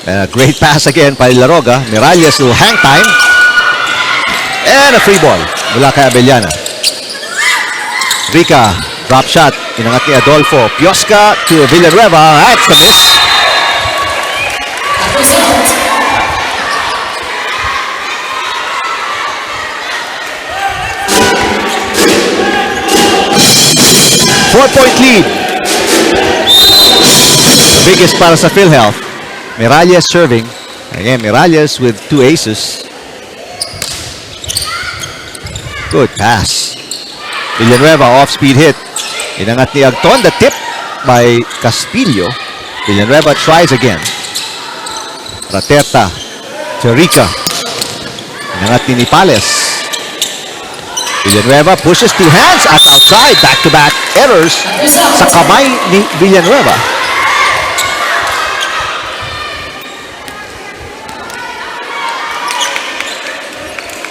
And a great pass again by Laroga. Miralles will hang time. And a free ball mula kay Abellana. Rica, drop shot. Inangat ni Adolfo. Piosca to Villanueva. That's the miss. Four-point lead. The biggest para sa PhilHealth. Miralles serving. Again, Miralles with 2 aces. Good pass. Villanueva off-speed hit. Inangat ni Agton. The tip by Caspillo. Villanueva tries again. Raterta. Rica. Inangat ni Nipales. Villanueva pushes 2 hands at outside. Back-to-back errors sa kamay ni Villanueva.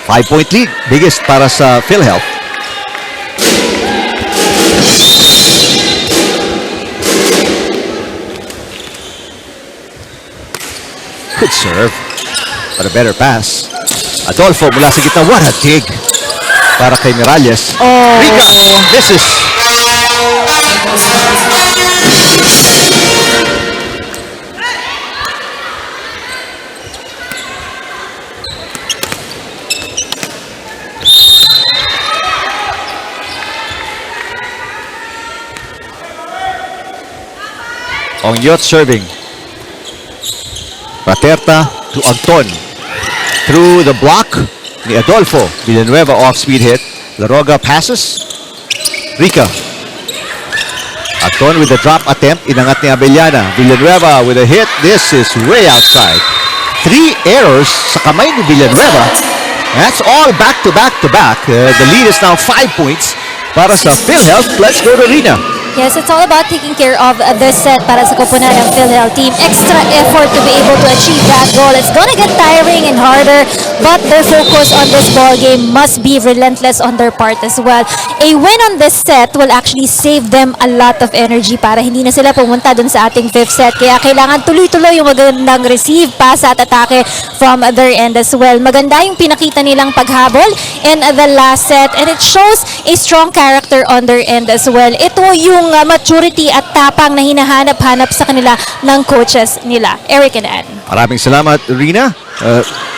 Five-point lead. Biggest para sa PhilHealth. Good serve. But a better pass. Adolfo mula sa gitna. What a dig. Para kay Miralles. Rica misses. Ongyot serving. Raterta to Anton. Through the block ni Adolfo. Villanueva off-speed hit. Laroga passes. Rica. Anton with the drop attempt. Inangat ni Abellana. Villanueva with a hit. This is way outside. 3 errors sa kamay ni Villanueva. That's all back to back to back. The lead is now 5 points para sa PhilHealth. Let's go to Rina. Yes, it's all about taking care of this set para sa koponan ng PhilHealth team. Extra effort to be able to achieve that goal. It's gonna get tiring and harder, but their focus on this ball game must be relentless on their part as well. A win on this set will actually save them a lot of energy para hindi na sila pumunta dun sa ating 5th set. Kaya kailangan tuloy-tuloy yung magandang receive, pass at atake from their end as well. Maganda yung pinakita nilang paghabol in the last set, and it shows a strong character on their end as well. Ito yung maturity at tapang na hinahanap-hanap sa kanila ng coaches nila. Eric and Ann. Maraming salamat, Rina.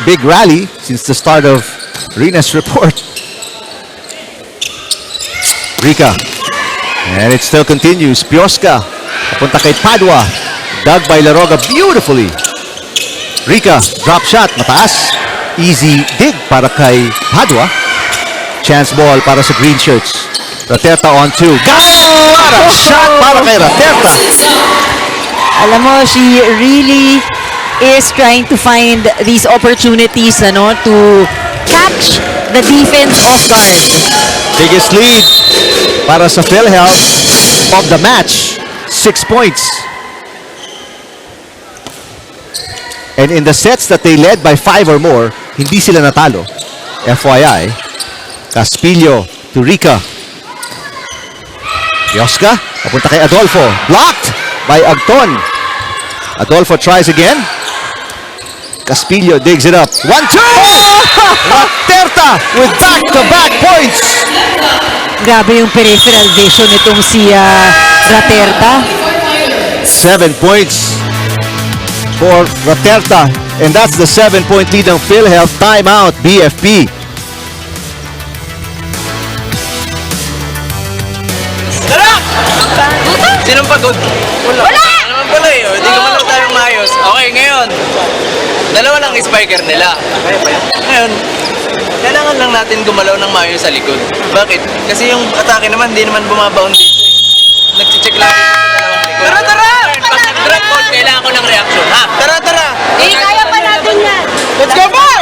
Big rally since the start of Rina's report. Rica. And it still continues. Piosca. Papunta kay Padua. Dug by Laroga beautifully. Rica. Drop shot. Mataas. Easy dig para kay Padua. Chance ball para sa green shirts. Raterta on 2. Got a shot para kay Raterta. Alam mo, she really is trying to find these opportunities to catch the defense off guard. Biggest lead para sa PhilHealth of the match. 6 points. And in the sets that they led by 5 or more, hindi sila natalo. FYI. Caspillo to Rica. Piosca, papunta kay Adolfo. Blocked by Agton. Adolfo tries again. Caspillo digs it up. 1-2! Raterta with back-to-back points. Grabe yung peripheral vision nitong si Raterta. 7 points for Raterta. And that's the 7-point lead ng PhilHealth. Timeout, BFP. Sinong pagod? Wala! Ano naman pala eh. Hindi ko man lang tayong maayos. Okay, ngayon. Dalawa lang spiker nila. Ngayon, kailangan lang natin gumalaw ng maayos sa likod. Bakit? Kasi yung atake naman, hindi naman bumabaon dito eh. Nagchicheck lang dito sa dalawang likod. Tara, tara! Pag nag-drop ball, kailangan ko ng reaction, ha? Tara, tara! Eh, kaya pa natin yan. Let's go, Bar!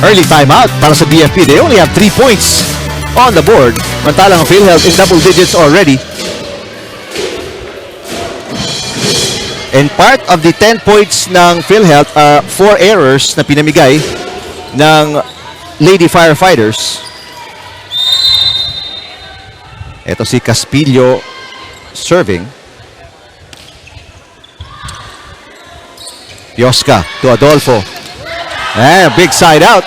Early timeout para sa BFP. They only have 3 points on the board. Mantalang ang PhilHealth in double digits already. And part of the 10 points ng PhilHealth are 4 errors na pinamigay ng Lady Firefighters. Ito si Caspillo serving. Piosca to Adolfo. And a big side out.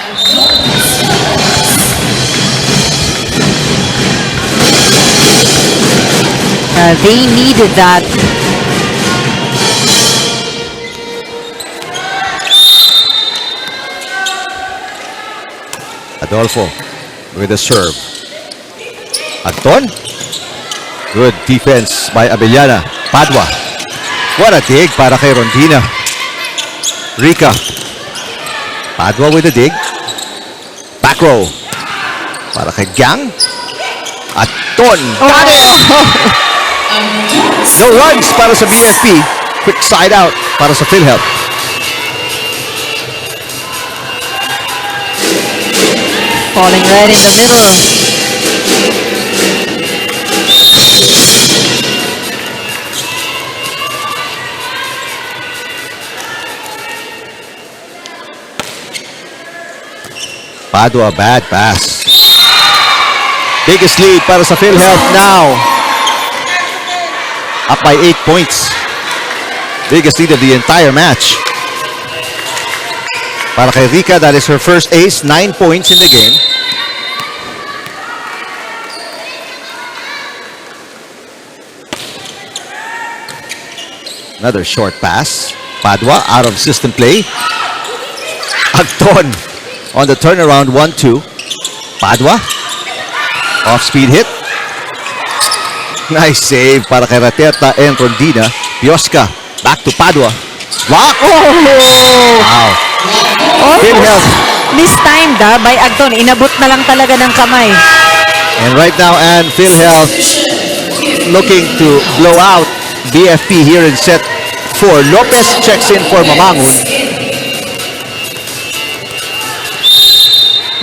They needed that. Adolfo with a serve. Anton. Good defense by Abellana. Padua. What a dig para kay Rondina. Rica. Padua with a dig. Back row. Para kay Gang. Anton. Got it! No runs para sa BFP. Quick side out para sa PhilHealth. Falling right in the middle. Padua, bad pass. Biggest lead para sa PhilHealth now. Up by 8 points. Biggest lead of the entire match. Para kay Rica, that is her first ace. 9 points in the game. Another short pass. Padua out of system play. Agton on the turnaround, 1-2. Padua. Off-speed hit. Nice save para kay Raterta and Rondina. Piosca, back to Padua. Block! Wow. PhilHealth. Mistimed by Agton. Inabot na lang talaga ng kamay. And right now, and PhilHealth looking to blow out BFP here in set 4. Lopez checks in for Mamangon.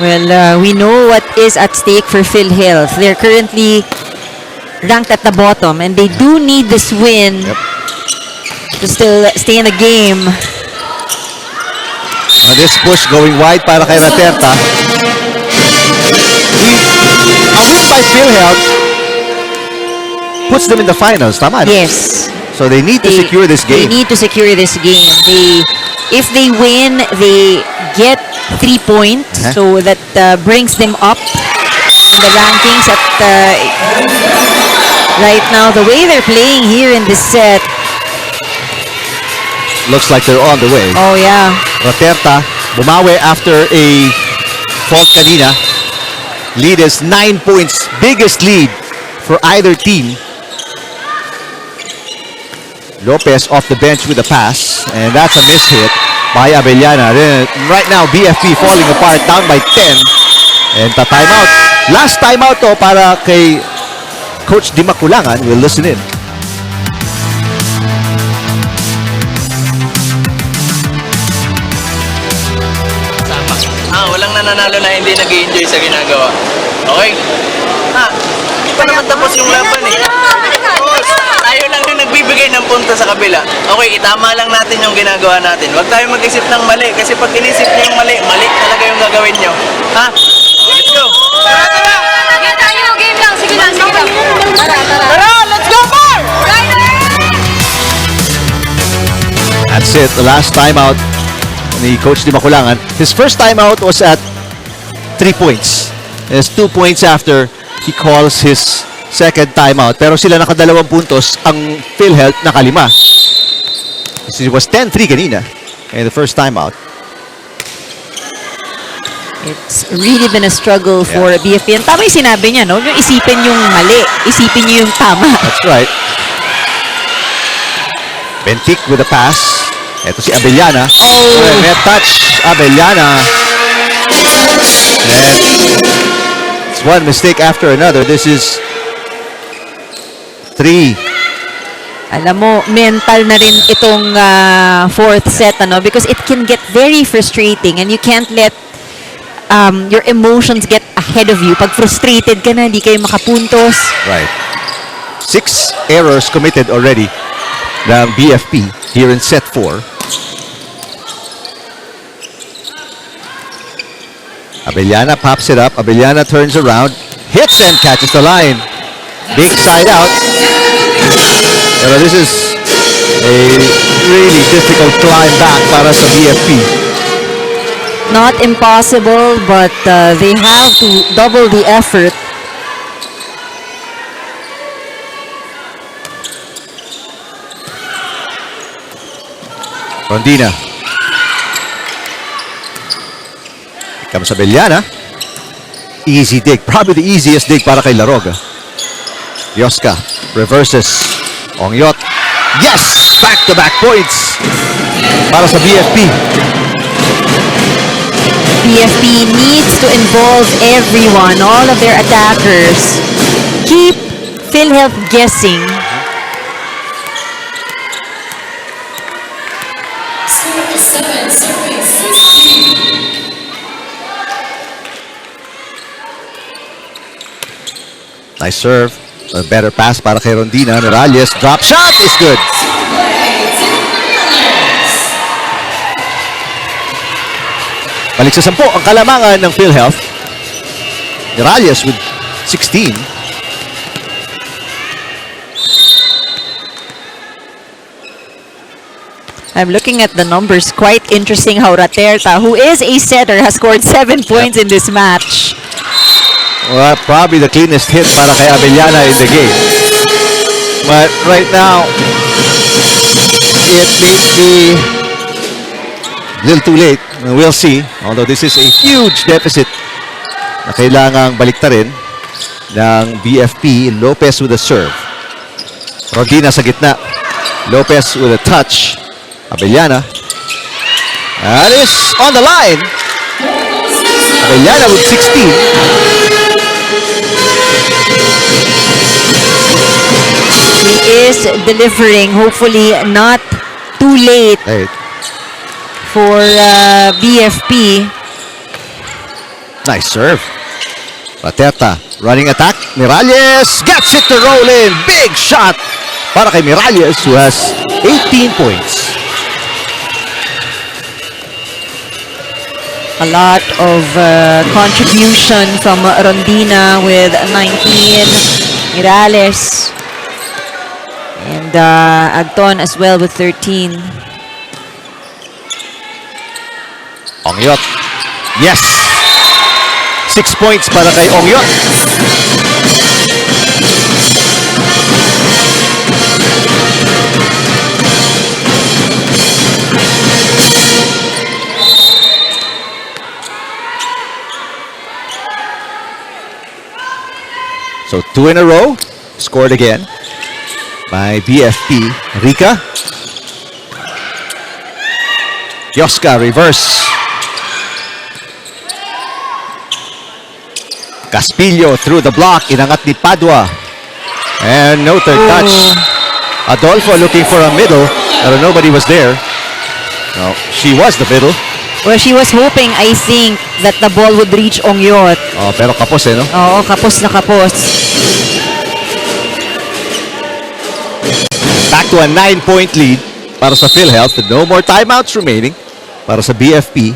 Well, we know what is at stake for PhilHealth. They're currently ranked at the bottom and they do need this win to still stay in the game. This push going wide para kay Raterta. A win by PhilHealth puts them in the finals, tama? Yes. So they need to secure this game. They need to secure this game. If they win, they get 3 points. So that brings them up in the rankings at right now. The way they're playing here in this set. Looks like they're on the way. Oh, yeah. Raterta bumawi after a fault kanina. Lead is 9 points. Biggest lead for either team. Lopez off the bench with a pass. And that's a missed hit by Abellana. Right now, BFP falling apart, down by 10. And timeout. Last timeout to para kay Coach Di Maculangan. We'll listen in. Walang nananalo na hindi nag-i-enjoy sa ginagawa. Okay? Hindi pa naman tapos yung laban eh. Tayo lang yung nagbibigay ng punto sa kabila. Okay, itama lang natin yung ginagawa natin. Huwag tayo mag-isip ng mali. Kasi pag inisip nyo yung mali, mali talaga yung gagawin nyo. Ha? Let's go! Tara, tara! Game tayo, game lang. Sige lang, sige lang. Tara, let's go, Bar! That's it. The last timeout ni Coach Di Maculangan. His first timeout was at 3 points. There's 2 points after he calls his second timeout. Pero sila nakadalawang puntos. Ang PhilHealth nakalima. It was 10-3 kanina in the first timeout. It's really been a struggle for BFP. And tama yung sinabi niya, no? Yung isipin yung mali. Isipin niyo yung tama. That's right. Bentik with a pass. Ito si Abellana. Net touch. Abellana. And it's one mistake after another. This is 3. Alam mo, mental na rin itong fourth set, ano? Because it can get very frustrating and you can't let your emotions get ahead of you. Pag frustrated ka na, hindi kayo makapuntos. Right. 6 errors committed already ng BFP here in set 4. Abellana pops it up. Abellana turns around, hits and catches the line. Big side out. Pero this is a really difficult climb back para sa BFP. Not impossible, but they have to double the effort. Rondina. Comes Abellana. Easy dig. Probably the easiest dig para kay Laroga. Yoska reverses. Ongyot. Yes! Back-to-back points para sa BFP. BFP needs to involve everyone, all of their attackers. Keep PhilHealth guessing. Nice serve. A better pass para kay Rondina. Miralles. Drop shot is good. Balik sa 10 ang kalamangan ng PhilHealth. Miralles with 16. I'm looking at the numbers. Quite interesting how Raterta, who is a setter, has scored 7 points in this match. Well, probably the cleanest hit para kay Abellana in the game. But right now, it may be a little too late. We'll see. Although this is a huge deficit na kailangang baliktarin ng BFP. Lopez with a serve. Rodina sa gitna. Lopez with a touch. Abellana. That is on the line. Abellana with 16. He is delivering, hopefully not too late Hey, for BFP. nice serve. Pateta running attack. Miralles gets it to roll in. Big shot para kay Miralles who has 18 points. A lot of contribution from Rondina with 19. Miralles. And Agton as well with 13. Ongyot. Yes! 6 points para kay Ongyot. So 2 in a row. Scored again by BFP. Rica. Yoska reverse. Caspillo through the block. Inangat ni Padua. And no third touch. Adolfo looking for a middle. Pero nobody was there. No, she was the middle. Well, she was hoping, I think, that the ball would reach Ongyot. Oh, pero kapos no? Oo, kapos na kapos. Back to a 9-point lead para sa PhilHealth with no more timeouts remaining para sa BFP.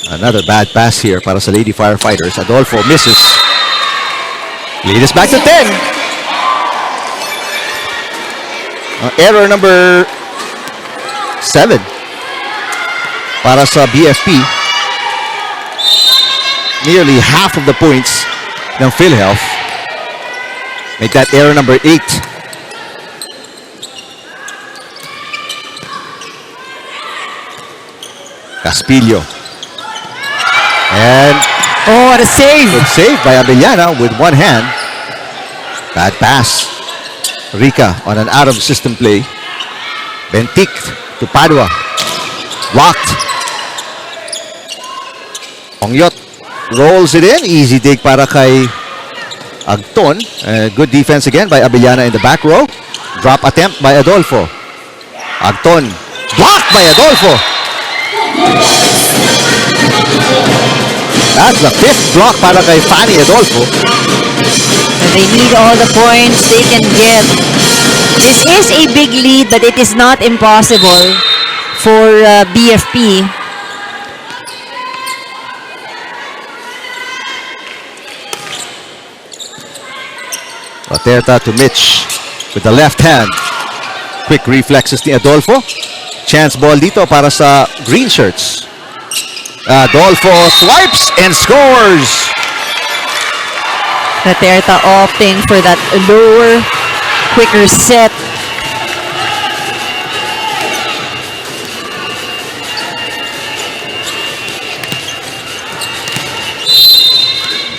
Another bad pass here para sa Lady Firefighters. Adolfo misses. Lead is back to 10. Error number 7 para sa BFP. Nearly half of the points ng PhilHealth. Make that error number 8. Caspillo. And Oh, what a save! good save by Abellana with one hand. Bad pass. Rica on an out-of-system play. Bentic to Padua. Blocked. Ongyot rolls it in. Easy dig para kay Agton. Good defense again by Abellana in the back row. Drop attempt by Adolfo. Agton. Blocked by Adolfo. That's the 5th block para kay Fanny Adolfo. They need all the points they can get. This is a big lead, but it is not impossible for BFP. Paterta to Mitch with the left hand. Quick reflexes ni Adolfo. Chance ball dito para sa green shirts. Adolfo swipes and scores. Paterta opting for that lower, quicker set.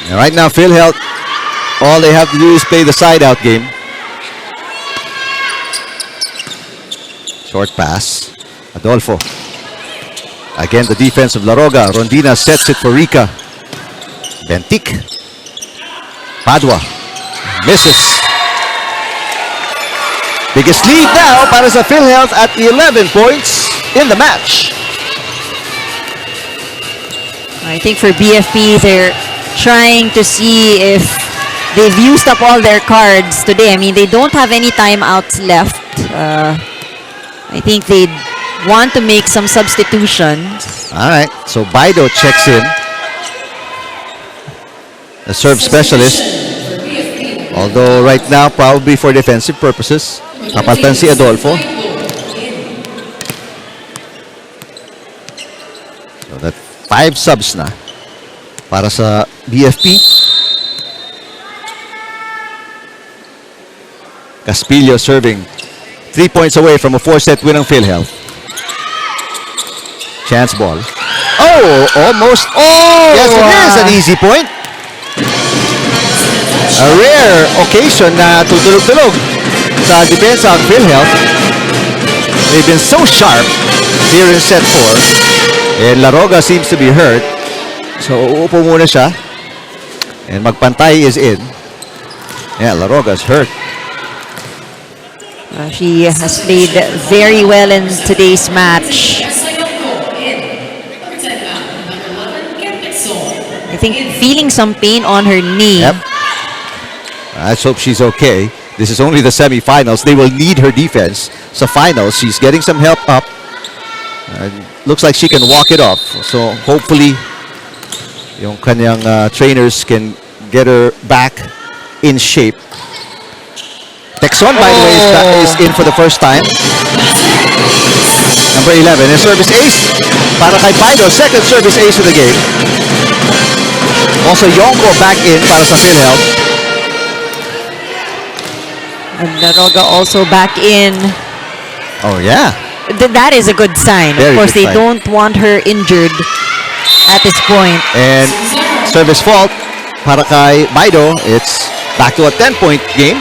And right now, PhilHealth, all they have to do is play the side-out game. Short pass. Adolfo. Again, the defense of La Roga. Rondina sets it for Rica. Bentic. Padua. Misses. Biggest lead now para sa PhilHealth at 11 points in the match. I think for BFP, they're trying to see if they've used up all their cards today. I mean, they don't have any timeouts left. I think they want to make some substitutions. All right, so Baido checks in. The serve specialist. Although right now, probably for defensive purposes. Kapaltan si Adolfo. So that 5 subs na para sa BFP. Caspillo serving 3 points away from a 4-set win ng PhilHealth. Chance ball. Oh, almost. Oh, yes, it is an easy point. A rare occasion na tutulog-tulog sa depensa ang PhilHealth. They've been so sharp here in set 4. And Laroga seems to be hurt. So uupo muna siya. And magpantay is in. Yeah, Laroga's hurt. She has played very well in today's match. I think feeling some pain on her knee. Yep. Let's hope she's okay. This is only the semifinals. They will need her defense. Sa finals, she's getting some help up. Looks like she can walk it off. So hopefully, yung kanyang trainers can get her back in shape. Texon, by the way, is in for the first time. Number 11, a service ace para kay Paco. Second service ace of the game. Also, Yonko back in para sa PhilHealth. And Laroga also back in. Oh, yeah. That is a good sign. Very of course, good they sign. don't want her injured at this point. And service fault para kay Maido. It's back to a 10-point game.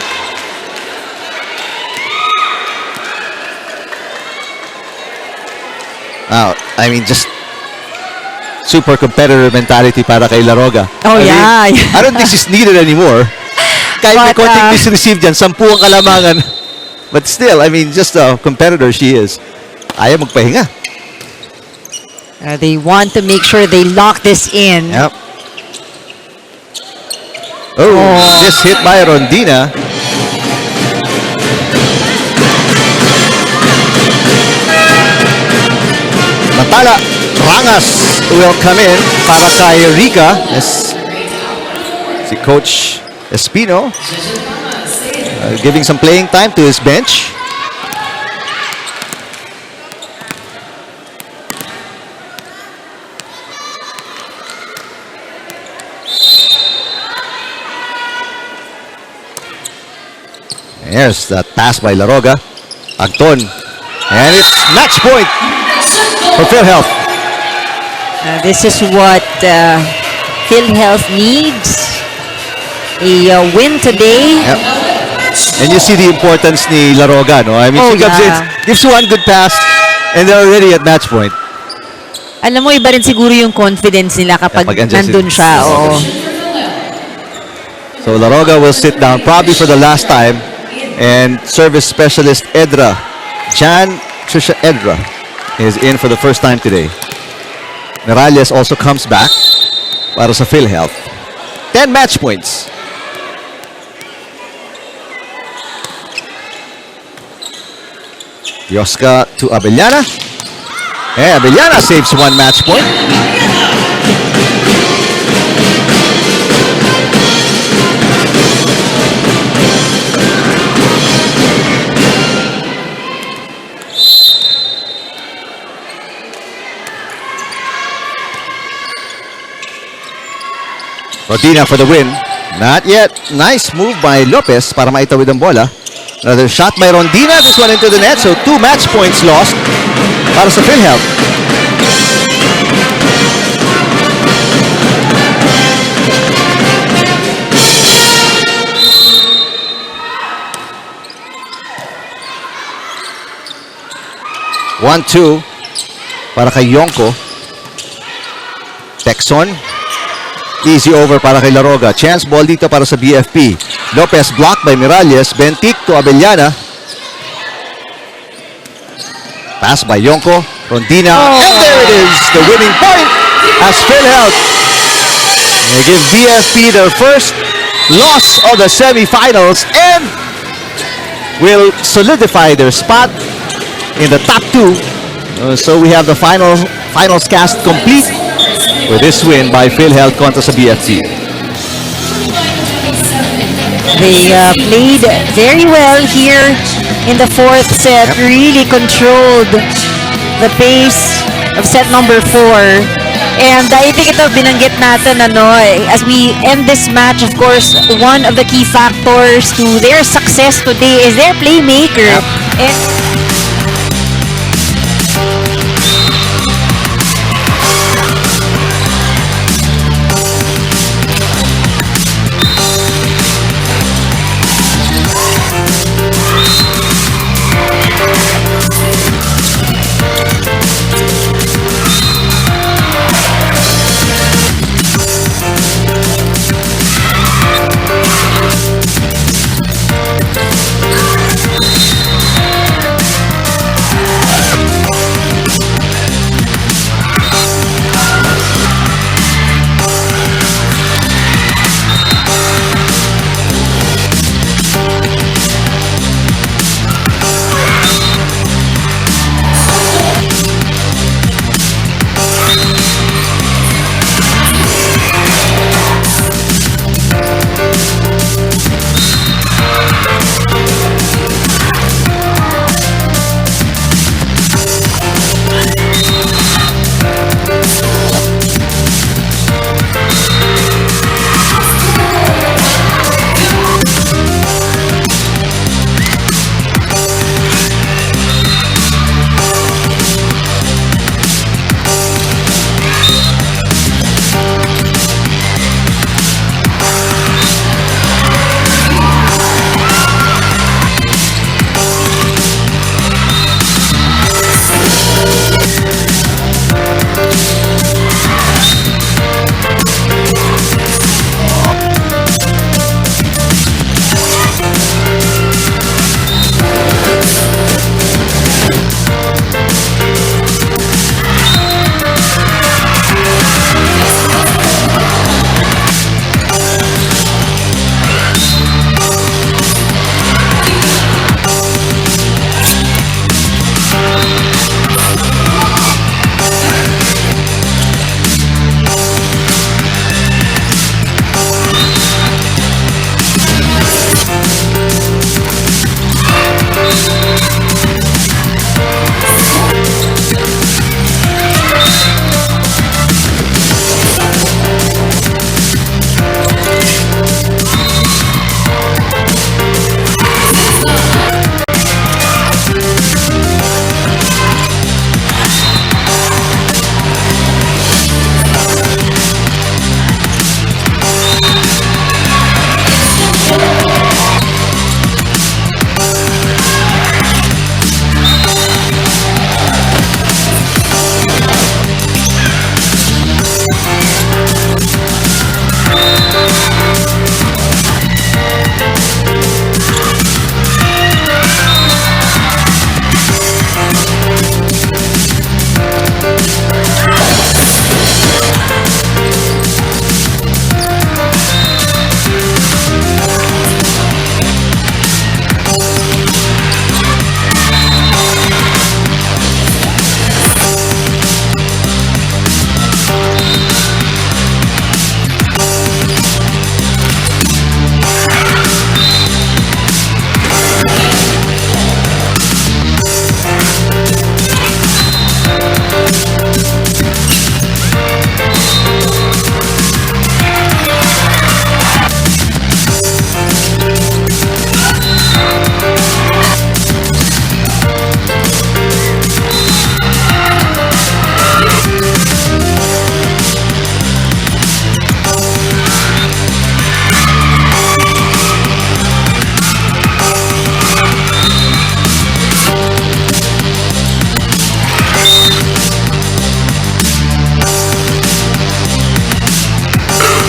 Wow, I mean, just super competitor mentality para kay Laroga. Oh, I mean, I don't think she's needed anymore. Kahit may But, konting misreceive dyan, 10 ang kalamangan. But still, I mean, just a competitor she is. Ayaw magpahinga. They want to make sure they lock this in. Yep. Oh, this hit by Rondina. Matala, Rangas will come in para kay Rica. Yes. Si Coach Espino giving some playing time to his bench. There's that pass by Laroga. Agton. And it's match point for PhilHealth. This is what PhilHealth needs. A win today. Yep. And you see the importance ni Laroga, no? I mean, Oh, she comes in, yeah. gives one good pass, and they're already at match point. Alam mo, iba rin siguro yung confidence nila kapag Kapag andyan nandun si- siya. Oo. So Laroga will sit down probably for the last time. And service specialist Edra, Jan Trisha Edra, is in for the first time today. Miralles also comes back para sa PhilHealth. 10 match points. Yoska to Abellana. And Abellana saves 1 match point. Rodina for the win. Not yet. Nice move by Lopez para maitawid ang bola. Another shot by Rondina. This one into the net. So 2 match points lost para sa PhilHealth. One, two para kay Yonko. Texon. Easy over para kay Laroga. Chance ball dito para sa BFP. Lopez blocked by Miralles. Bentic to Abellana. Pass by Yonko. Rondina. And there it is. The winning point as PhilHealth. They give BFP their first loss of the semifinals and will solidify their spot in the top 2. So we have the finals cast complete with this win by PhilHealth kontra sa BFP. They played very well here in the 4th set. Really controlled the pace of set number 4. And I think ito binanggit natin as we end this match, of course, one of the key factors to their success today is their playmaker. And